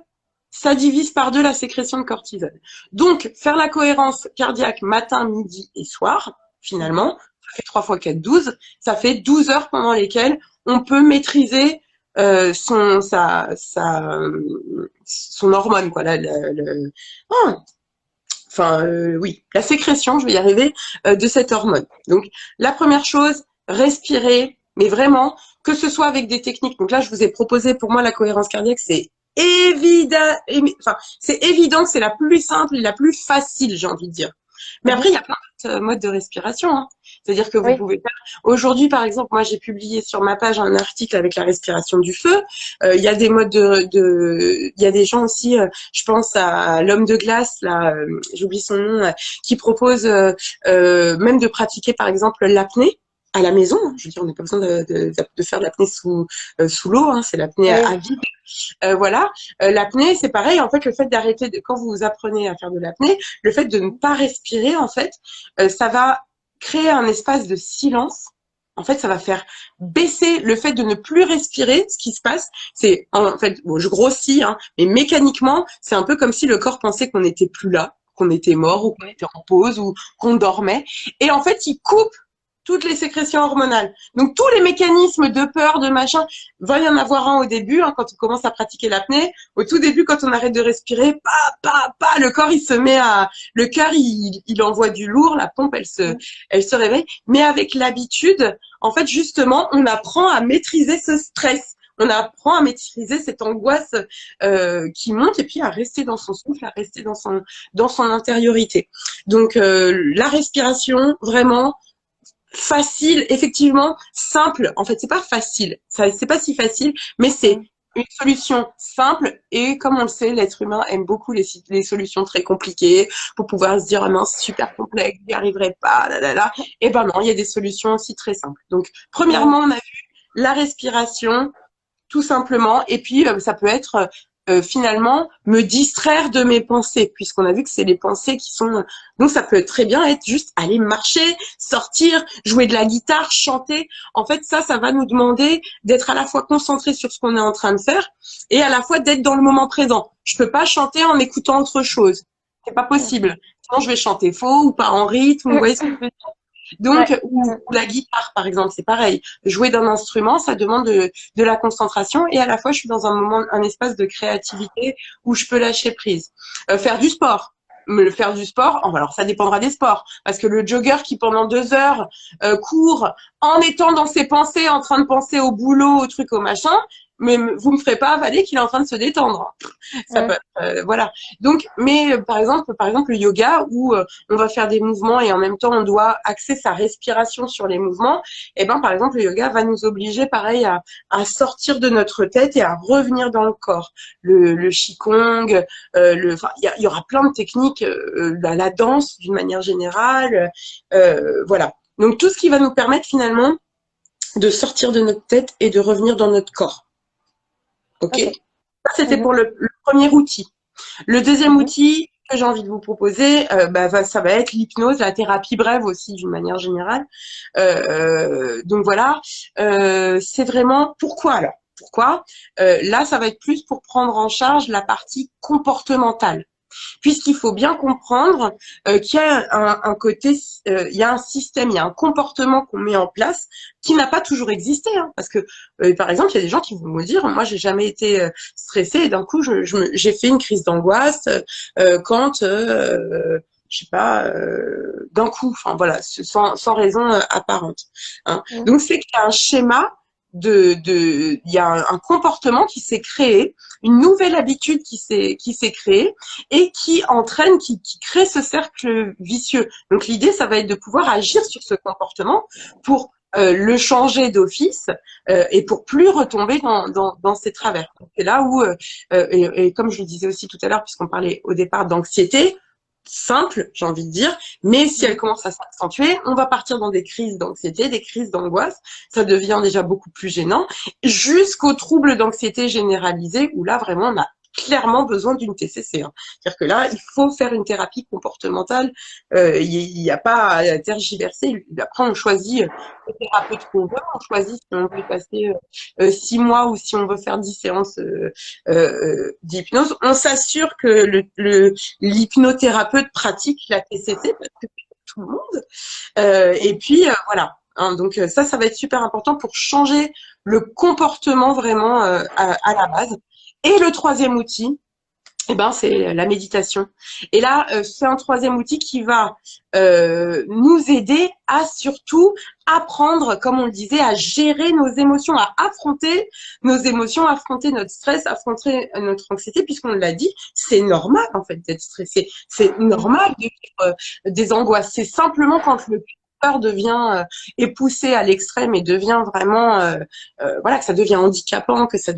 ça divise par deux la sécrétion de cortisol. Donc, faire la cohérence cardiaque matin, midi et soir, Mhm. finalement, ça fait 3 fois 4, 12. Ça fait 12 heures pendant lesquelles on peut maîtriser son hormone, quoi. Oh, oui, la sécrétion, je vais y arriver, de cette hormone. Donc, la première chose, respirer, mais vraiment, que ce soit avec des techniques. Donc là, je vous ai proposé, pour moi, la cohérence cardiaque, c'est c'est évident que c'est la plus simple et la plus facile, j'ai envie de dire. Mais après, Mhm. il y a plein d'autres modes de respiration. Hein. C'est-à-dire que vous Oui. pouvez faire. Aujourd'hui, par exemple, moi, j'ai publié sur ma page un article avec la respiration du feu. Il y a des modes il y a des gens aussi. Je pense à l'homme de glace, là, j'oublie son nom, qui propose même de pratiquer, par exemple, l'apnée à la maison. Hein. Je veux dire, on n'a pas besoin de faire de l'apnée sous l'eau. Hein. C'est l'apnée à Oui. vide. Voilà. L'apnée, c'est pareil. En fait, le fait d'arrêter, quand vous apprenez à faire de l'apnée, le fait de ne pas respirer, en fait, ça va créer un espace de silence. En fait, ça va faire baisser le fait de ne plus respirer. Ce qui se passe, c'est en fait, bon, je grossis, hein, mais mécaniquement, c'est un peu comme si le corps pensait qu'on n'était plus là, qu'on était mort ou qu'on Ok. était en pause ou qu'on dormait. Et en fait, il coupe toutes les sécrétions hormonales. Donc tous les mécanismes de peur, de machin, va y en avoir un au début, hein, quand on commence à pratiquer l'apnée. Au tout début, quand on arrête de respirer, le corps il se met à, le cœur il envoie du lourd, la pompe elle se réveille. Mais avec l'habitude, en fait justement, on apprend à maîtriser ce stress. On apprend à maîtriser cette angoisse qui monte et puis à rester dans son souffle, à rester dans son intériorité. Donc la respiration, vraiment facile, effectivement, simple. En fait, c'est pas facile. C'est pas si facile, mais c'est une solution simple. Et comme on le sait, l'être humain aime beaucoup les solutions très compliquées pour pouvoir se dire, ah mince, super complexe, j'y arriverai pas, là, là, là. Et ben non, il y a des solutions aussi très simples. Donc, premièrement, on a vu la respiration, tout simplement. Et puis, ça peut être finalement me distraire de mes pensées, puisqu'on a vu que c'est les pensées qui sont... Donc, ça peut très bien être juste aller marcher, sortir, jouer de la guitare, chanter. En fait, ça va nous demander d'être à la fois concentré sur ce qu'on est en train de faire et à la fois d'être dans le moment présent. Je peux pas chanter en écoutant autre chose. C'est pas possible. Sinon, je vais chanter faux ou pas en rythme. Vous voyez ce que je veux dire? Donc, ou la guitare, par exemple, c'est pareil. Jouer d'un instrument, ça demande de la concentration et à la fois, je suis dans un espace de créativité où je peux lâcher prise. Faire du sport. Faire du sport, alors ça dépendra des sports, parce que le jogger qui pendant 2 heures court en étant dans ses pensées, en train de penser au boulot, au truc, au machin, mais vous me ferez pas avaler qu'il est en train de se détendre. Ça peut, voilà. Donc, mais par exemple le yoga où on va faire des mouvements et en même temps on doit axer sa respiration sur les mouvements. Et ben par exemple le yoga va nous obliger pareil à sortir de notre tête et à revenir dans le corps. Le qigong, il y aura plein de techniques, la danse d'une manière générale, voilà. Donc tout ce qui va nous permettre finalement de sortir de notre tête et de revenir dans notre corps. Ok. Ça, c'était pour le premier outil. Le deuxième outil que j'ai envie de vous proposer, ça va être l'hypnose, la thérapie brève aussi d'une manière générale. Donc voilà, c'est vraiment pourquoi alors? Pourquoi? Là, ça va être plus pour prendre en charge la partie comportementale. Puisqu'il faut bien comprendre qu'il y a un côté, il y a un système, il y a un comportement qu'on met en place qui n'a pas toujours existé. Hein, parce que, par exemple, il y a des gens qui vont me dire, moi, j'ai jamais été stressée et d'un coup, j'ai fait une crise d'angoisse quand, je sais pas, d'un coup, enfin voilà, sans raison apparente. Hein. Donc, c'est qu'il y a un schéma il y a un comportement qui s'est créé, une nouvelle habitude qui s'est créée et qui entraîne, qui crée ce cercle vicieux. Donc l'idée, ça va être de pouvoir agir sur ce comportement pour le changer d'office et pour plus retomber dans ces travers. C'est là où, et comme je le disais aussi tout à l'heure, puisqu'on parlait au départ d'anxiété, simple, j'ai envie de dire, mais si elle commence à s'accentuer, on va partir dans des crises d'anxiété, des crises d'angoisse, ça devient déjà beaucoup plus gênant, jusqu'aux troubles d'anxiété généralisés, où là, vraiment, on a clairement besoin d'une TCC. Hein. C'est-à-dire que là, il faut faire une thérapie comportementale, il n'y a pas à tergiverser. Après, on choisit le thérapeute qu'on veut, on choisit si on veut passer 6 mois ou si on veut faire 10 séances d'hypnose. On s'assure que l'hypnothérapeute pratique la TCC parce que c'est tout le monde. Et puis, voilà. Hein, donc ça va être super important pour changer le comportement vraiment à la base. Et le troisième outil, c'est la méditation. Et là, c'est un troisième outil qui va nous aider à surtout apprendre, comme on le disait, à gérer nos émotions, à affronter nos émotions, affronter notre stress, affronter notre anxiété, puisqu'on l'a dit, c'est normal en fait d'être stressé. C'est normal de vivre des angoisses. C'est simplement quand le peur devient est poussé à l'extrême et devient vraiment voilà, que ça devient handicapant, que ça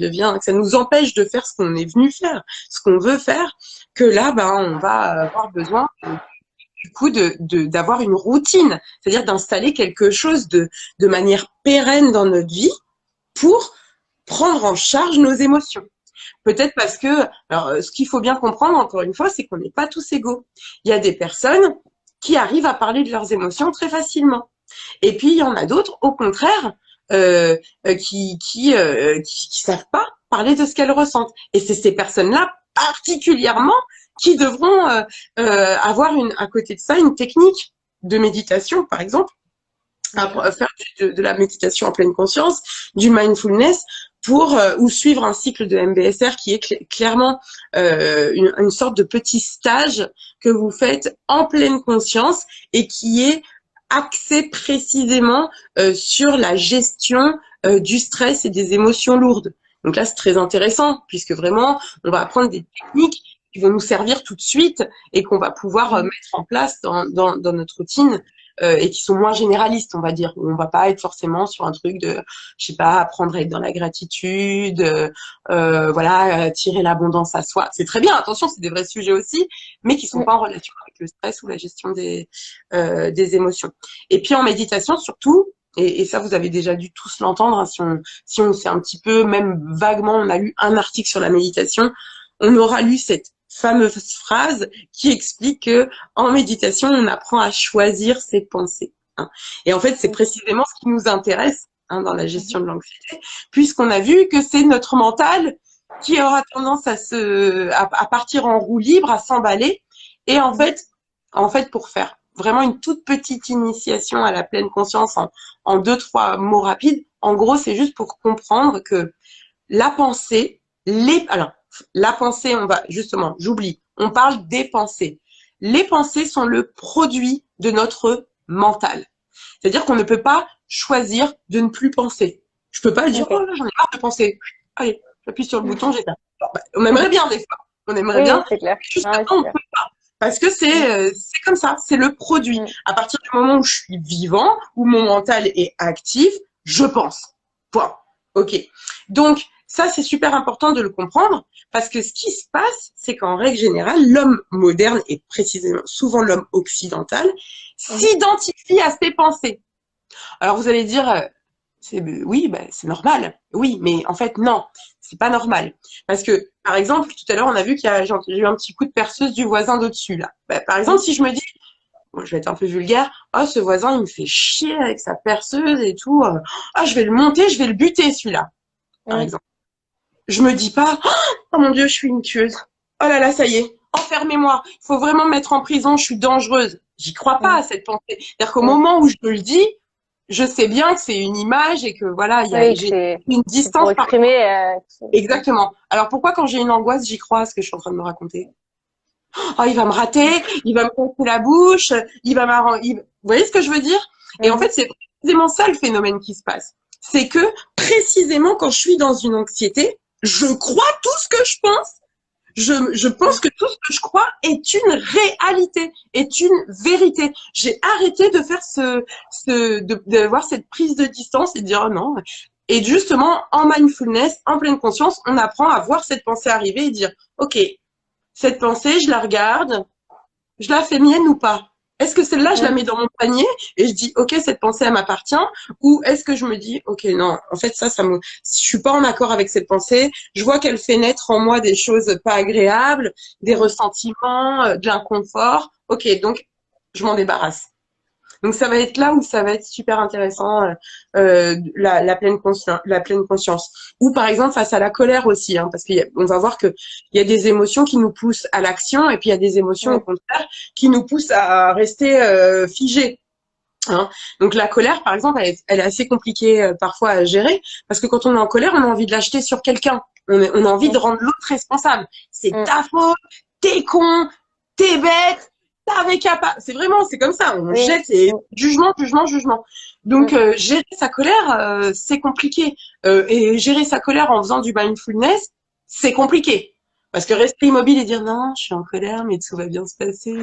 nous empêche de faire ce qu'on est venu faire, ce qu'on veut faire, que là on va avoir besoin du coup d'avoir une routine, c'est-à-dire d'installer quelque chose de manière pérenne dans notre vie pour prendre en charge nos émotions. Peut-être parce que, alors, ce qu'il faut bien comprendre, encore une fois, c'est qu'on n'est pas tous égaux. Il y a des personnes qui arrivent à parler de leurs émotions très facilement. Et puis, il y en a d'autres, au contraire, qui savent pas parler de ce qu'elles ressentent. Et c'est ces personnes-là, particulièrement, qui devront avoir à côté de ça, une technique de méditation, par exemple, D'accord. faire de la méditation en pleine conscience, du mindfulness pour ou suivre un cycle de MBSR qui est clairement une sorte de petit stage que vous faites en pleine conscience et qui est axé précisément sur la gestion du stress et des émotions lourdes. Donc là, c'est très intéressant puisque vraiment, on va apprendre des techniques qui vont nous servir tout de suite et qu'on va pouvoir mettre en place dans notre routine et qui sont moins généralistes, on va dire. On va pas être forcément sur un truc de, je sais pas, apprendre à être dans la gratitude, voilà, tirer l'abondance à soi. C'est très bien, attention, c'est des vrais sujets aussi, mais qui sont pas en relation avec le stress ou la gestion des émotions. Et puis en méditation, surtout, et ça, vous avez déjà dû tous l'entendre, hein, si on sait un petit peu, même vaguement, on a lu un article sur la méditation, on aura lu cette fameuse phrase qui explique que en méditation, on apprend à choisir ses pensées. Hein. Et en fait, c'est précisément ce qui nous intéresse dans la gestion de l'anxiété, puisqu'on a vu que c'est notre mental qui aura tendance à partir en roue libre, à s'emballer. Et en fait, pour faire vraiment une toute petite initiation à la pleine conscience en 2-3 mots rapides, en gros, c'est juste pour comprendre que la pensée, alors, la pensée, j'oublie, on parle des pensées. Les pensées sont le produit de notre mental. C'est-à-dire qu'on ne peut pas choisir de ne plus penser. Je peux pas dire, oh là, j'en ai marre de penser. Allez, j'appuie sur le bouton, j'éteins. On aimerait bien des fois. On aimerait bien. C'est clair. Justement, on peut pas. Parce que c'est comme ça, c'est le produit. À partir du moment où je suis vivant, où mon mental est actif, je pense. Point. Ok. Donc, ça, c'est super important de le comprendre parce que ce qui se passe, c'est qu'en règle générale, l'homme moderne et précisément souvent l'homme occidental s'identifie à ses pensées. Alors vous allez dire, oui, c'est normal. Oui, mais en fait non, c'est pas normal parce que par exemple tout à l'heure on a vu j'ai eu un petit coup de perceuse du voisin d'au-dessus là. Par exemple si je me dis bon, je vais être un peu vulgaire. Oh, ce voisin, il me fait chier avec sa perceuse et tout. Ah, je vais le monter, je vais le buter, celui-là, par exemple. Je me dis pas, oh mon Dieu, je suis une tueuse. Oh là là, ça y est, enfermez-moi. Il faut vraiment me mettre en prison, je suis dangereuse. J'y crois pas à cette pensée. C'est-à-dire qu'au moment où je me le dis, je sais bien que c'est une image et que voilà, j'ai une distance. Pour exprimer. Exactement. Alors pourquoi quand j'ai une angoisse, j'y crois à ce que je suis en train de me raconter? Oh, il va me rater, il va me casser la bouche, vous voyez ce que je veux dire? Et en fait, c'est précisément ça le phénomène qui se passe. C'est que précisément quand je suis dans une anxiété, je crois tout ce que je pense. Je pense que tout ce que je crois est une réalité, est une vérité. J'ai arrêté de faire d'avoir cette prise de distance et de dire oh non. Et justement, en mindfulness, en pleine conscience, on apprend à voir cette pensée arriver et dire ok, cette pensée, je la regarde, je la fais mienne ou pas? Est-ce que celle-là, je la mets dans mon panier et je dis, ok, cette pensée, elle m'appartient? Ou est-ce que je me dis, ok, non, en fait, je suis pas en accord avec cette pensée. Je vois qu'elle fait naître en moi des choses pas agréables, des ressentiments, de l'inconfort. Ok, donc, je m'en débarrasse. Donc ça va être là où ça va être super intéressant la pleine conscience. Ou par exemple face à la colère aussi, hein, parce qu'on va voir que il y a des émotions qui nous poussent à l'action et puis il y a des émotions au contraire qui nous poussent à rester figés. Hein. Donc la colère, par exemple, elle est assez compliquée parfois à gérer parce que quand on est en colère, on a envie de l'acheter sur quelqu'un. On a envie de rendre l'autre responsable. C'est ta faute, t'es con, t'es bête. C'est vraiment, c'est comme ça. On jette et jugement. Donc, gérer sa colère, c'est compliqué. Et gérer sa colère en faisant du mindfulness, c'est compliqué. Parce que rester immobile et dire non, je suis en colère, mais tout va bien se passer.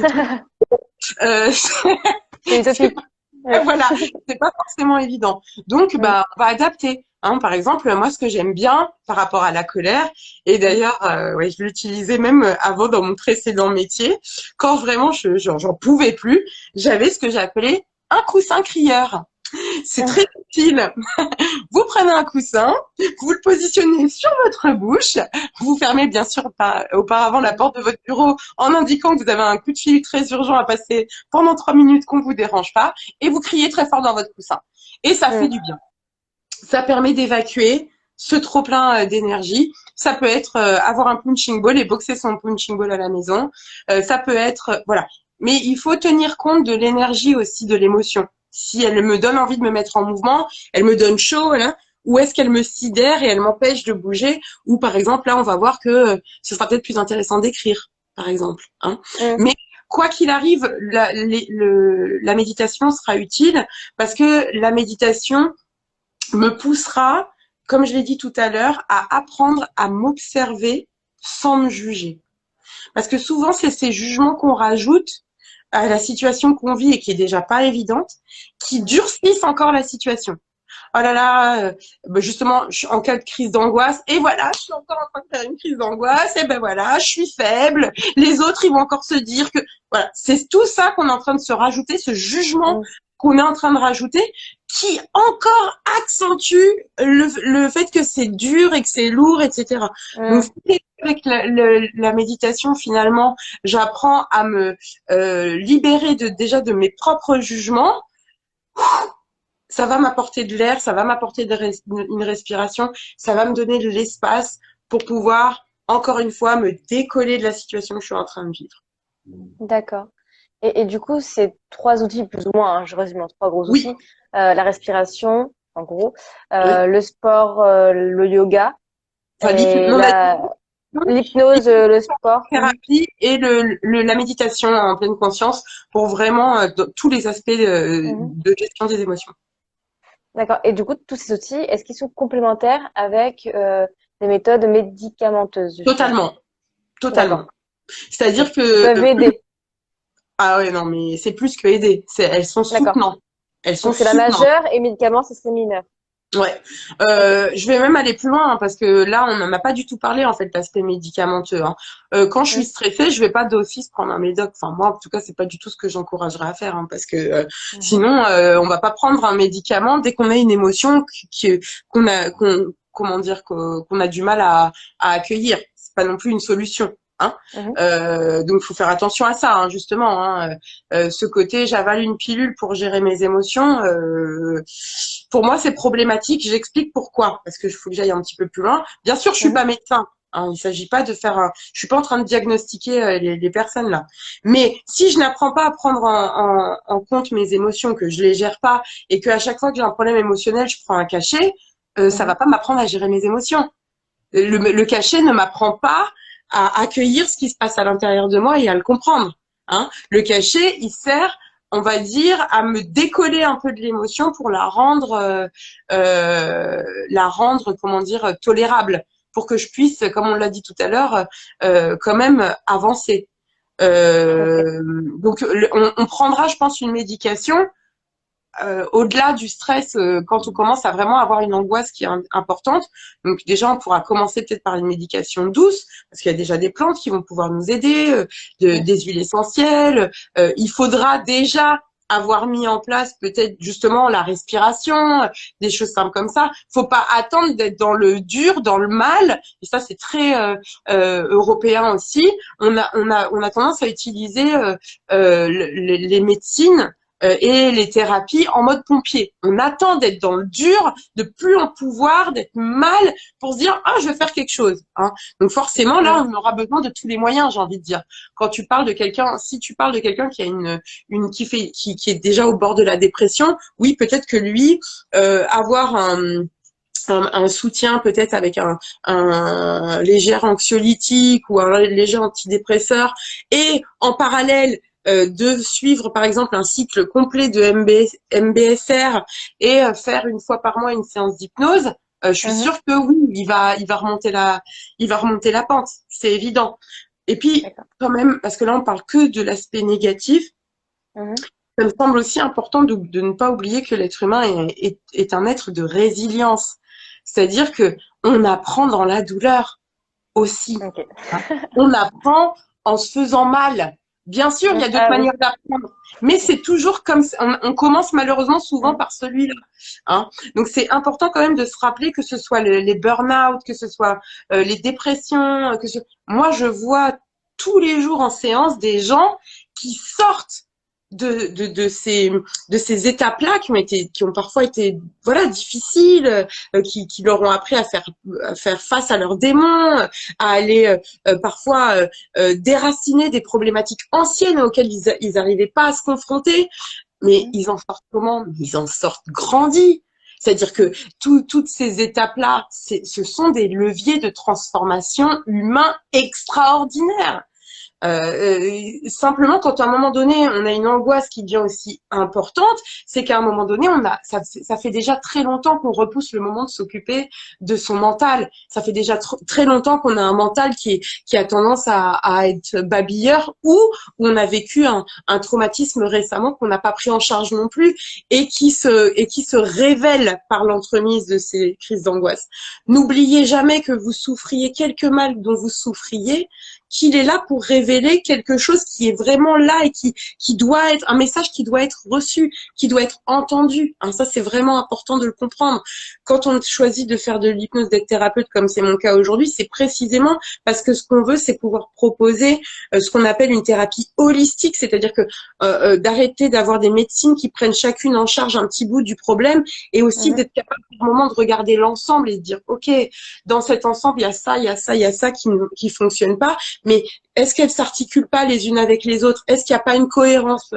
Voilà, c'est pas forcément évident. Donc, on va adapter. Hein, par exemple, moi, ce que j'aime bien par rapport à la colère, et d'ailleurs, je l'utilisais même avant dans mon précédent métier, quand vraiment j'en pouvais plus, j'avais ce que j'appelais un coussin crieur. C'est très utile. Vous prenez un coussin, vous le positionnez sur votre bouche, vous fermez bien sûr auparavant la porte de votre bureau en indiquant que vous avez un coup de fil très urgent à passer pendant 3 minutes qu'on vous dérange pas, et vous criez très fort dans votre coussin. Et ça fait du bien. Ça permet d'évacuer ce trop-plein d'énergie. Ça peut être avoir un punching ball et boxer son punching ball à la maison. Ça peut être, voilà. Mais il faut tenir compte de l'énergie aussi, de l'émotion. si elle me donne envie de me mettre en mouvement, elle me donne chaud, là, ou est-ce qu'elle me sidère et elle m'empêche de bouger, ou par exemple, là, on va voir que ce sera peut-être plus intéressant d'écrire, par exemple. Hein. Mm. Mais quoi qu'il arrive, la méditation sera utile parce que la méditation me poussera, comme je l'ai dit tout à l'heure, à apprendre à m'observer sans me juger. Parce que souvent, c'est ces jugements qu'on rajoute à la situation qu'on vit et qui est déjà pas évidente, qui durcissent encore la situation. Oh là là, justement, je suis en cas de crise d'angoisse, et voilà, je suis encore en train de faire une crise d'angoisse, et ben voilà, je suis faible, les autres, ils vont encore se dire que, voilà, c'est tout ça qu'on est en train de se rajouter, ce jugement Mm. qu'on est en train de rajouter, qui encore accentue le fait que c'est dur et que c'est lourd, etc. Donc, Mm. avec la méditation, finalement, j'apprends à me libérer déjà de mes propres jugements. Ça va m'apporter de l'air, ça va m'apporter une respiration, ça va me donner de l'espace pour pouvoir, encore une fois, me décoller de la situation que je suis en train de vivre. D'accord. Et du coup, ces trois outils, plus ou moins, hein, je résume en trois gros Oui, outils, la respiration, en gros, oui. le sport, le yoga, Enfin, et non, l'hypnose, le sport. Mhm. thérapie et la méditation en pleine conscience pour vraiment tous les aspects Mhm. de gestion des émotions. D'accord. Et du coup, tous ces outils, est-ce qu'ils sont complémentaires avec des méthodes médicamenteuses, justement? Totalement, D'accord. totalement. Ok. C'est-à-dire Ils que, peuvent aider. ah ouais, non, mais c'est plus que aider, elles sont D'accord. soutenantes. Elles sont Donc, c'est la soutenantes. majeure et médicaments, ce serait mineur. Ouais, Ok. je vais même aller plus loin hein, parce que là, on n'en a pas du tout parlé en fait l'aspect médicamenteux. Hein. Quand je suis Mhm. stressée, je vais pas d'office prendre un médoc. Enfin moi, en tout cas, c'est pas du tout ce que j'encouragerais à faire hein, parce que Mhm. sinon, on va pas prendre un médicament dès qu'on a une émotion qu'on a, comment dire, qu'on a du mal à accueillir. C'est pas non plus une solution. Hein. Mhm. Donc, il faut faire attention à ça, hein, justement. Hein. Ce côté, j'avale une pilule pour gérer mes émotions. Pour moi, c'est problématique. J'explique pourquoi. Parce que il faut que j'aille un petit peu plus loin. Bien sûr, je suis Mhm. pas médecin. Hein, il s'agit pas de faire je suis pas en train de diagnostiquer les personnes là. Mais si je n'apprends pas à prendre en compte mes émotions, que je les gère pas et que à chaque fois que j'ai un problème émotionnel, je prends un cachet, ça va Mhm. pas m'apprendre à gérer mes émotions. Le cachet ne m'apprend pas à accueillir ce qui se passe à l'intérieur de moi et à le comprendre. Hein. Le cachet, il sert, on va dire, à me décoller un peu de l'émotion pour la rendre, comment dire, tolérable, pour que je puisse, comme on l'a dit tout à l'heure, quand même avancer. Ok. Donc, on prendra, je pense, une médication au-delà du stress, quand on commence à vraiment avoir une angoisse qui est importante, donc déjà on pourra commencer peut-être par une médication douce, parce qu'il y a déjà des plantes qui vont pouvoir nous aider, Mhm. des huiles essentielles. Il faudra déjà avoir mis en place peut-être justement la respiration, des choses simples comme ça. Faut pas attendre d'être dans le dur, dans le mal. Et ça c'est très européen aussi. On a tendance à utiliser les médecines et les thérapies en mode pompier. On attend d'être dans le dur, de plus en pouvoir, d'être mal pour se dire ah je vais faire quelque chose. Hein. Donc forcément là Mhm. on aura besoin de tous les moyens, j'ai envie de dire. Quand tu parles de quelqu'un, si tu parles de quelqu'un qui a qui est déjà au bord de la dépression, oui peut-être que lui avoir un soutien peut-être avec un léger anxiolytique ou un léger antidépresseur et en parallèle de suivre par exemple un cycle complet de MBSR et faire une fois par mois une séance d'hypnose, je suis Mhm. sûre que oui, il va remonter la pente, c'est évident. Et puis D'accord. quand même, parce que là on parle que de l'aspect négatif, Mhm. ça me semble aussi important de ne pas oublier que l'être humain est un être de résilience. C'est-à-dire que on apprend dans la douleur aussi. Ok. Hein. On apprend en se faisant mal. Bien sûr, il y a d'autres Ah oui. manières d'apprendre, mais c'est toujours comme ça. On commence malheureusement souvent Mhm. par celui-là. Hein. Donc c'est important quand même de se rappeler que ce soit les burn-out, que ce soit les dépressions, moi je vois tous les jours en séance des gens qui sortent de ces étapes-là qui ont parfois été voilà difficiles, qui leur ont appris à faire face à leurs démons, à aller parfois déraciner des problématiques anciennes auxquelles ils n'arrivaient pas à se confronter. Mais ils en sortent comment? Ils en sortent grandis. C'est-à-dire que toutes ces étapes-là, ce sont des leviers de transformation humain extraordinaires. Simplement, quand à un moment donné, on a une angoisse qui devient aussi importante, c'est qu'à un moment donné, ça fait déjà très longtemps qu'on repousse le moment de s'occuper de son mental. Ça fait déjà très longtemps qu'on a un mental qui a tendance à être babilleur ou où on a vécu un traumatisme récemment qu'on n'a pas pris en charge non plus et qui se révèle par l'entremise de ces crises d'angoisse. N'oubliez jamais que vous souffriez quelque mal dont vous souffriez, qu'il est là pour révéler quelque chose qui est vraiment là et qui doit être un message qui doit être reçu, qui doit être entendu. Hein, ça, c'est vraiment important de le comprendre. Quand on choisit de faire de l'hypnose, d'être thérapeute, comme c'est mon cas aujourd'hui, c'est précisément parce que ce qu'on veut, c'est pouvoir proposer ce qu'on appelle une thérapie holistique, c'est-à-dire que d'arrêter d'avoir des médecines qui prennent chacune en charge un petit bout du problème et aussi d'être capable au moment de regarder l'ensemble et de dire, OK, dans cet ensemble, il y a ça, il y a ça, il y a ça qui fonctionne pas. Mais est-ce qu'elles s'articulent pas les unes avec les autres? Est-ce qu'il n'y a pas une cohérence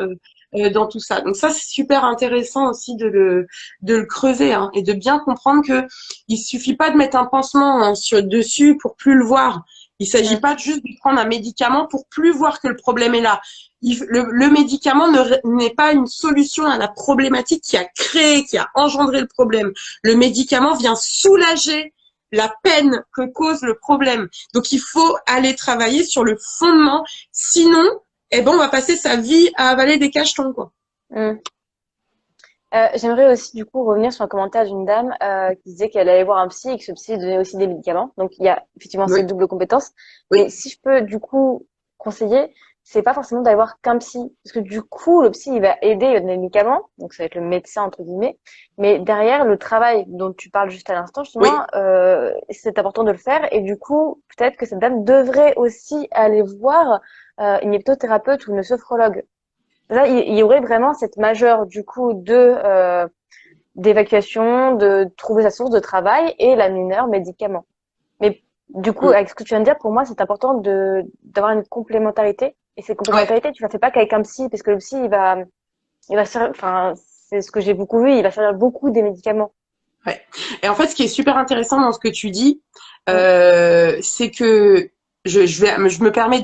dans tout ça? Donc ça, c'est super intéressant aussi de le creuser hein, et de bien comprendre que il suffit pas de mettre un pansement hein, dessus pour plus le voir. Il s'agit pas juste de prendre un médicament pour plus voir que le problème est là. Le médicament n'est pas une solution à la problématique qui a engendré le problème. Le médicament vient soulager la peine que cause le problème. Donc, il faut aller travailler sur le fondement. Sinon, on va passer sa vie à avaler des cachetons, quoi. J'aimerais aussi, du coup, revenir sur un commentaire d'une dame qui disait qu'elle allait voir un psy et que ce psy donnait aussi des médicaments. Donc, il y a effectivement cette double compétence. Oui. Mais si je peux, du coup, conseiller, c'est pas forcément d'aller voir qu'un psy. Parce que du coup, le psy, il va aider, il va donner des médicaments. Donc, ça va être le médecin, entre guillemets. Mais derrière, le travail dont tu parles juste à l'instant, justement, c'est important de le faire. Et du coup, peut-être que cette dame devrait aussi aller voir une hypnothérapeute ou une sophrologue. Là, il y aurait vraiment cette majeure, du coup, d'évacuation, de trouver sa source de travail et la mineure médicament. Mais du coup, avec ce que tu viens de dire, pour moi, c'est important d'avoir une complémentarité. Et cette complémentarité, tu la fais pas qu'avec un psy, parce que le psy, il va servir, enfin, c'est ce que j'ai beaucoup vu, il va servir beaucoup des médicaments. Ouais. Et en fait, ce qui est super intéressant dans ce que tu dis, c'est que je me permets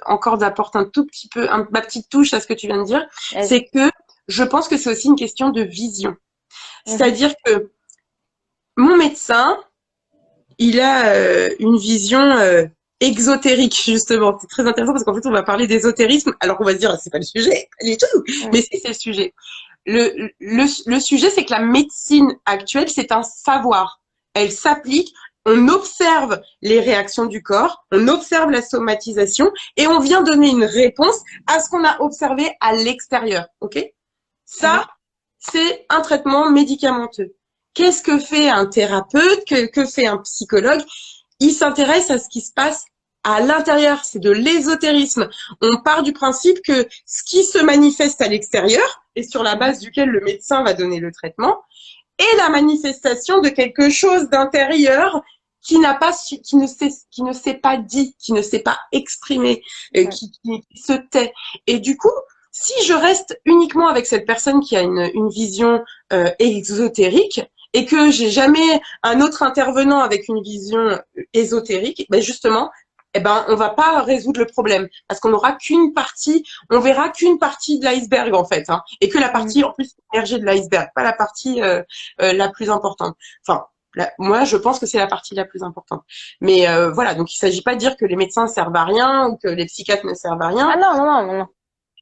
encore d'apporter un tout petit peu, ma petite touche à ce que tu viens de dire, c'est que je pense que c'est aussi une question de vision. C'est-à-dire que mon médecin, il a une vision exotérique, justement. C'est très intéressant parce qu'en fait, on va parler d'ésotérisme, alors qu'on va se dire, c'est pas le sujet, pas du tout. Mais c'est le sujet. Le sujet, c'est que la médecine actuelle, c'est un savoir. Elle s'applique, on observe les réactions du corps, on observe la somatisation et on vient donner une réponse à ce qu'on a observé à l'extérieur. OK? Ça, c'est un traitement médicamenteux. Qu'est-ce que fait un thérapeute? Que fait un psychologue? Il s'intéresse à ce qui se passe à l'intérieur. C'est de l'ésotérisme. On part du principe que ce qui se manifeste à l'extérieur, et sur la base duquel le médecin va donner le traitement, est la manifestation de quelque chose d'intérieur qui n'a pas qui ne s'est pas dit, qui ne s'est pas exprimé, qui se tait. Et du coup, si je reste uniquement avec cette personne qui a une vision exotérique et que j'ai jamais un autre intervenant avec une vision ésotérique, ben justement, on va pas résoudre le problème parce qu'on n'aura qu'une partie, on verra qu'une partie de l'iceberg en fait, hein, et que la partie en plus émergée de l'iceberg, pas la partie la plus importante. Enfin, moi, je pense que c'est la partie la plus importante. Mais voilà, donc il s'agit pas de dire que les médecins servent à rien ou que les psychiatres ne servent à rien. Ah non.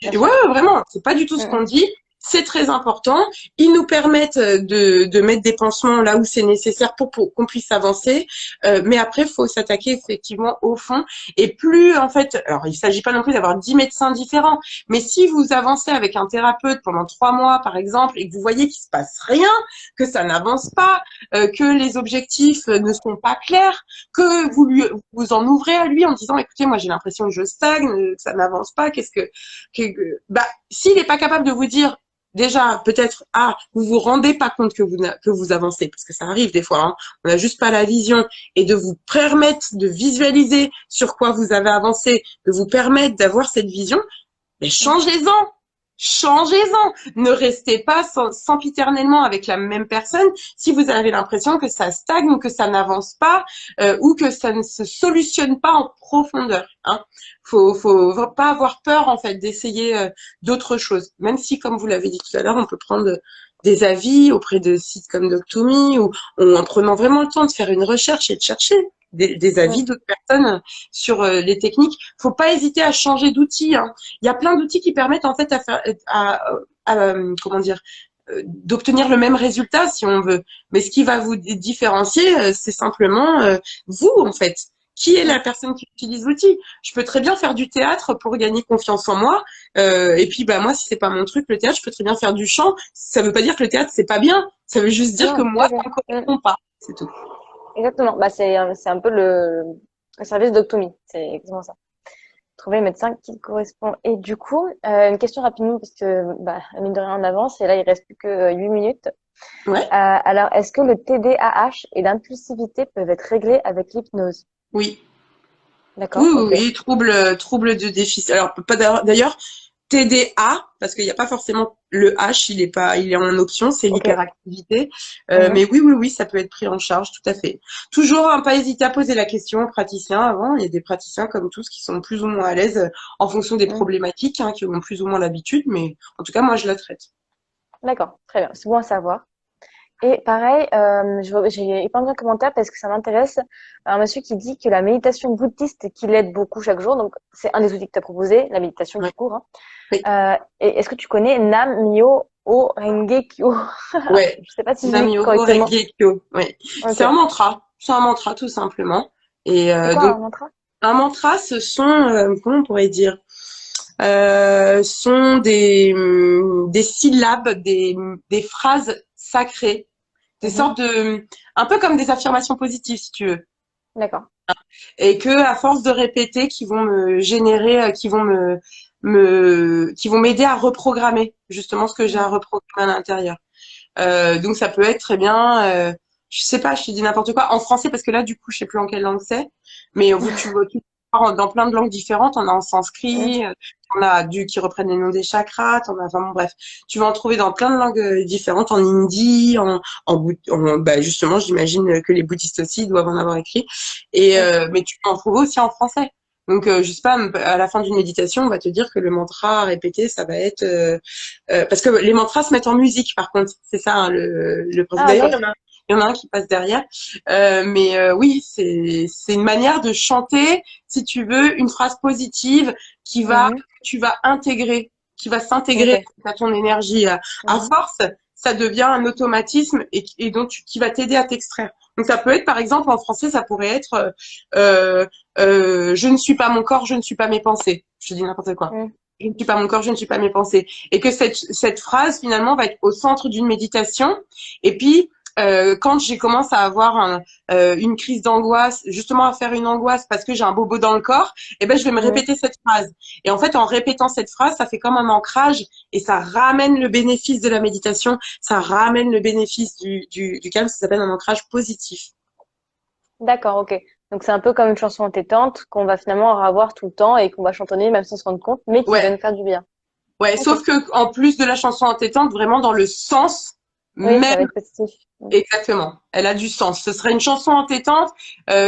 Ouais, vraiment, c'est pas du tout ce qu'on dit. C'est très important. Ils nous permettent de mettre des pansements là où c'est nécessaire pour qu'on puisse avancer. Mais après, il faut s'attaquer effectivement au fond. Et plus, en fait, alors il s'agit pas non plus d'avoir 10 médecins différents, mais si vous avancez avec un thérapeute pendant 3 mois, par exemple, et que vous voyez qu'il se passe rien, que ça n'avance pas, que les objectifs ne sont pas clairs, que vous en ouvrez à lui en disant, écoutez, moi j'ai l'impression que je stagne, que ça n'avance pas, s'il n'est pas capable de vous dire, déjà, peut-être, vous vous rendez pas compte que vous avancez, parce que ça arrive des fois, hein, on n'a juste pas la vision, et de vous permettre de visualiser sur quoi vous avez avancé, de vous permettre d'avoir cette vision, mais changez-en. changez-en. Ne restez pas sempiternellement avec la même personne si vous avez l'impression que ça stagne ou que ça n'avance pas ou que ça ne se solutionne pas en profondeur. Hein. Faut pas avoir peur en fait d'essayer d'autres choses. Même si, comme vous l'avez dit tout à l'heure, on peut prendre des avis auprès de sites comme Doctome ou en prenant vraiment le temps de faire une recherche et de chercher des avis d'autres personnes sur les techniques. Faut pas hésiter à changer d'outils. Hein. Il y a plein d'outils qui permettent en fait comment dire d'obtenir le même résultat si on veut. Mais ce qui va vous différencier, c'est simplement vous en fait. Qui est la personne qui utilise l'outil? Je peux très bien faire du théâtre pour gagner confiance en moi. Et puis, bah moi, si c'est pas mon truc, le théâtre, je peux très bien faire du chant. Ça veut pas dire que le théâtre c'est pas bien. Ça veut juste dire que Non, tout moi, à ça fait. me correspond pas. C'est tout. Exactement. Bah, c'est un peu le service d'Octomie. C'est exactement ça. Trouver le médecin qui correspond. Et du coup, une question rapidement, parce que, bah, mine de rien, on avance, et là, il reste plus que 8 minutes. Ouais. Alors, est-ce que le TDAH et l'impulsivité peuvent être réglés avec l'hypnose? Oui. Oui, D'accord, oui, ok. oui, trouble de déficit. Alors, pas d'ailleurs, TDA, parce qu'il n'y a pas forcément le H, il est en option, c'est Ok. l'hyperactivité. Mhm. Mais oui, oui, oui, ça peut être pris en charge, tout à fait. Toujours, hein, pas hésiter à poser la question aux praticiens avant. Il y a des praticiens comme tous qui sont plus ou moins à l'aise en fonction des Mhm. problématiques, hein, qui ont plus ou moins l'habitude, mais en tout cas, moi, je la traite. D'accord, très bien. C'est bon à savoir. Et pareil, j'ai eu plein de commentaires parce que ça m'intéresse. Un monsieur qui dit que la méditation bouddhiste qui l'aide beaucoup chaque jour, donc c'est un des outils que tu as proposé, la méditation Ouais. tout court. Hein. Oui. Et est-ce que tu connais Nam Myo O Renge Kyo? Ouais. Je sais pas si je dis Namyoho correctement. Renge Kyo. Ouais. Ok. C'est un mantra. C'est un mantra, tout simplement. Et C'est quoi donc, un mantra? un mantra, ce sont, comment on pourrait dire, sont des syllabes, des phrases sacrées, des Mhm. sortes de, un peu comme des affirmations positives, si tu veux. D'accord. Et que, à force de répéter, qui vont me générer, qui vont m'aider à reprogrammer, justement, ce que j'ai à Mhm. reprogrammer à l'intérieur. Donc ça peut être très bien, je sais pas, je te dis n'importe quoi en français parce que là du coup je sais plus en quelle langue c'est, mais tu vois dans plein de langues différentes, on a en Mhm. sanskrit, on a du qui reprennent les noms des chakras, on a enfin bon, bref, tu vas en trouver dans plein de langues différentes, en hindi, bah justement j'imagine que les bouddhistes aussi doivent en avoir écrit, et Mhm. mais tu peux en trouver aussi en français. Donc, je sais pas, à la fin d'une méditation, on va te dire que le mantra à répéter, ça va être parce que les mantras se mettent en musique, par contre, c'est ça hein, le principe. Ah, D'ailleurs, ok. il y en a un qui passe derrière. Mais oui, c'est une manière de chanter, si tu veux, une phrase positive Mhm. que tu vas intégrer, qui va s'intégrer Ok. à ton énergie. À Mhm. force, ça devient un automatisme et donc qui va t'aider à t'extraire. Donc ça peut être, par exemple, en français, ça pourrait être je ne suis pas mon corps, je ne suis pas mes pensées. Je dis n'importe quoi. Mhm. Je ne suis pas mon corps, je ne suis pas mes pensées. Et que cette phrase, finalement, va être au centre d'une méditation. Et puis, quand j'ai commencé à avoir une crise d'angoisse, justement à faire une angoisse parce que j'ai un bobo dans le corps, eh ben, je vais me Mhm. répéter cette phrase. Et en fait, en répétant cette phrase, ça fait comme un ancrage et ça ramène le bénéfice de la méditation, ça ramène le bénéfice du calme, ça s'appelle un ancrage positif. D'accord, ok. Donc c'est un peu comme une chanson entêtante qu'on va finalement avoir tout le temps et qu'on va chantonner même sans se rendre compte, mais qui va Ouais, nous faire du bien. ouais, Ok. sauf que en plus de la chanson entêtante, vraiment dans le sens Oui, ça va même. être positif. Exactement, elle a du sens. Ce serait une chanson entêtante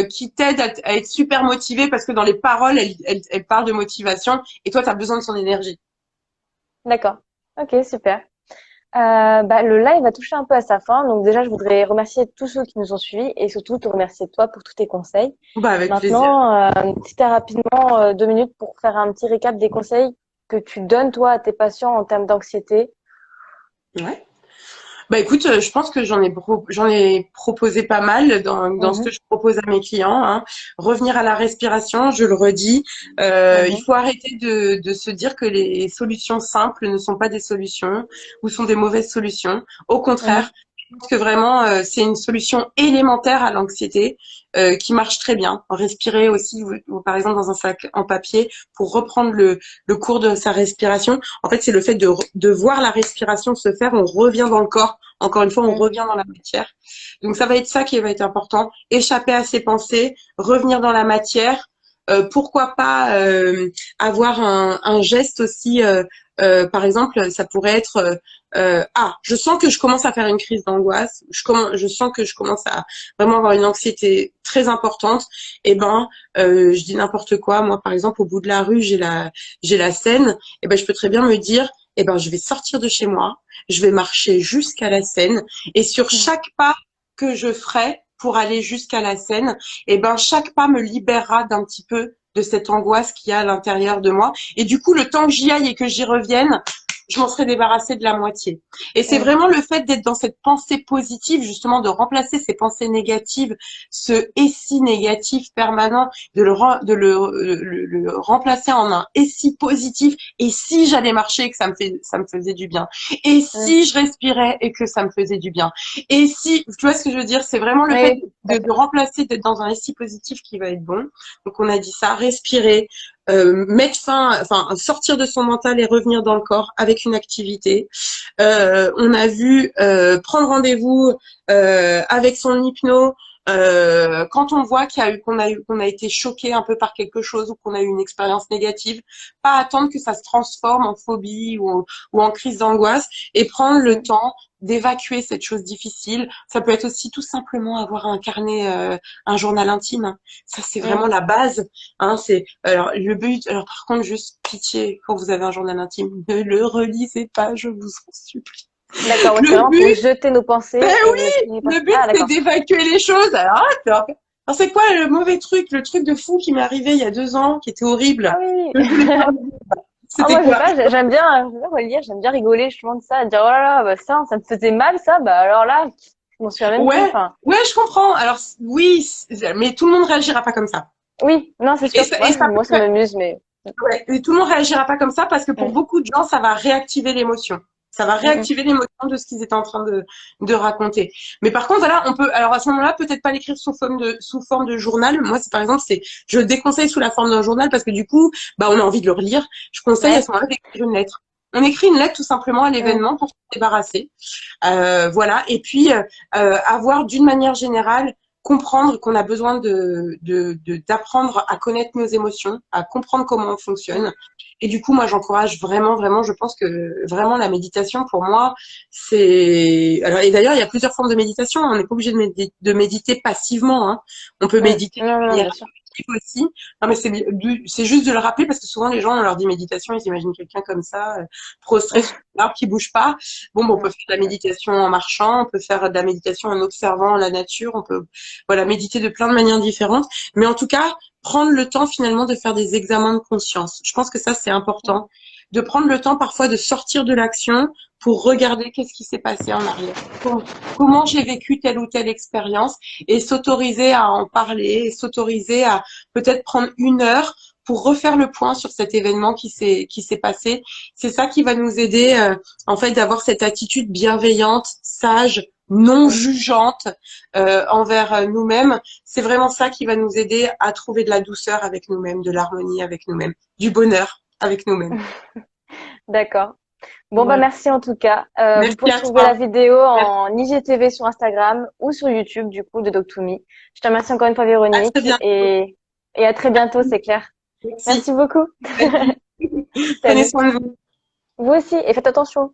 qui t'aide à être super motivée parce que dans les paroles, elle parle de motivation et toi, tu as besoin de son énergie. D'accord. Ok, super. Bah, le live va toucher un peu à sa fin. Donc déjà, je voudrais remercier tous ceux qui nous ont suivis et surtout te remercier toi pour tous tes conseils. Bah, avec plaisir. Maintenant, si tu as rapidement 2 minutes pour faire un petit récap des conseils que tu donnes toi à tes patients en termes d'anxiété. Ouais. Bah écoute, je pense que j'en ai proposé pas mal dans ce que Mhm, je propose à mes clients. Hein. Revenir à la respiration, je le redis. Il mhm, faut arrêter de se dire que les solutions simples ne sont pas des solutions ou sont des mauvaises solutions. Au mhm, contraire, je pense que vraiment c'est une solution élémentaire à l'anxiété qui marche très bien. Respirer aussi, ou par exemple dans un sac en papier pour reprendre le cours de sa respiration. En fait, c'est le fait de voir la respiration se faire, on revient dans le corps. Encore une fois, on mhm. revient dans la matière. Donc, ça va être ça qui va être important. Échapper à ses pensées, revenir dans la matière, pourquoi pas avoir un geste aussi. Par exemple, ça pourrait être je sens que je commence à faire une crise d'angoisse. Je sens que je commence à vraiment avoir une anxiété très importante. Et ben, je dis n'importe quoi. Moi, par exemple, au bout de la rue, j'ai la Seine. Et ben, je peux très bien me dire, eh ben, je vais sortir de chez moi, je vais marcher jusqu'à la Seine, et sur chaque pas que je ferai pour aller jusqu'à la Seine, eh ben, chaque pas me libérera d'un petit peu de cette angoisse qu'il y a à l'intérieur de moi. Et du coup, le temps que j'y aille et que j'y revienne, je m'en serais débarrassée de la moitié. Et c'est vraiment le fait d'être dans cette pensée positive, justement, de remplacer ces pensées négatives, ce et si négatif permanent, de le remplacer en un et si positif, et si j'allais marcher et que ça me faisait du bien, et si je respirais et que ça me faisait du bien, et si, tu vois ce que je veux dire, c'est vraiment le fait de remplacer, d'être dans un et si positif qui va être bon. Donc on a dit ça, respirer, mettre fin, enfin sortir de son mental et revenir dans le corps avec une activité. On a vu prendre rendez-vous avec son hypno. Quand on voit qu'on a été choqué un peu par quelque chose ou qu'on a eu une expérience négative, pas attendre que ça se transforme en phobie ou en crise d'angoisse, et prendre le temps d'évacuer cette chose difficile. Ça peut être aussi tout simplement avoir un carnet, un journal intime, hein. Ça, c'est vraiment la base, hein. C'est alors le but. Alors par contre, juste pitié, quand vous avez un journal intime, ne le relisez pas, je vous en supplie. D'accord, ouais, c'est Le vraiment pour but, jeter nos pensées ben et oui, ne pas. le but Ah, c'est d'accord. d'évacuer les choses. Alors c'est quoi le mauvais truc, le truc de fou qui m'est arrivé il y a 2 ans, qui était horrible, Ah oui. que je voulais pas revivre. Ah, C'était moi, je sais quoi? pas, j'aime bien relire, j'aime bien rigoler justement de ça, dire, oh là là, bah, ça me faisait mal, ça, bah, alors là, je m'en souviens même plus, Ouais, enfin. ouais, je comprends. Alors oui, mais tout le monde réagira pas comme ça. Oui, non, c'est sûr. Et ça Moi, ça m'amuse, mais. Ouais, et tout le monde réagira pas comme ça parce que pour Mm, beaucoup de gens, ça va réactiver l'émotion. Ça va mm, réactiver l'émotion de ce qu'ils étaient en train de raconter. Mais par contre, voilà, on peut, alors à ce moment-là, peut-être pas l'écrire sous forme de journal. Moi, c'est par exemple, je le déconseille sous la forme d'un journal parce que du coup, bah, on a envie de le relire. Je conseille à ouais, ce moment-là d'écrire une lettre. On écrit une lettre tout simplement à mm, l'événement pour se débarrasser. Voilà. Et puis, avoir d'une manière générale, comprendre qu'on a besoin d'apprendre à connaître nos émotions, à comprendre comment on fonctionne. Et du coup, moi, j'encourage vraiment, vraiment, je pense que vraiment la méditation, pour moi, c'est... Alors, et d'ailleurs, il y a plusieurs formes de méditation. On n'est pas obligé de méditer passivement, hein. On peut mm. méditer Non, de non, manière bien sûr. active aussi. Non, mais c'est juste de le rappeler parce que souvent, les gens, on leur dit méditation, ils imaginent quelqu'un comme ça, prostré sur l'arbre qui bouge pas. Bon, on peut Mm. faire de la méditation en marchant, on peut faire de la méditation en observant la nature, on peut, voilà, méditer de plein de manières différentes. Mais en tout cas, prendre le temps finalement de faire des examens de conscience. Je pense que ça, c'est important. De prendre le temps parfois de sortir de l'action pour regarder qu'est-ce qui s'est passé en arrière. Comment j'ai vécu telle ou telle expérience, et s'autoriser à en parler, et s'autoriser à peut-être prendre 1 heure pour refaire le point sur cet événement qui s'est passé. C'est ça qui va nous aider, en fait, d'avoir cette attitude bienveillante, sage, non Mm. jugeante envers nous-mêmes. C'est vraiment ça qui va nous aider à trouver de la douceur avec nous-mêmes, de l'harmonie avec nous-mêmes, du bonheur avec nous-mêmes. D'accord. Bon, bah, Voilà. merci en tout cas. Vous Merci pouvez à trouver la toi. vidéo Merci. en IGTV sur Instagram ou sur YouTube, du coup, de Doc2Me. Je te remercie encore une fois, À très Véronique, bientôt. et à très bientôt, c'est clair. Merci. Merci beaucoup. Salut. Prenez Salut. soin de vous. Vous aussi, et faites attention.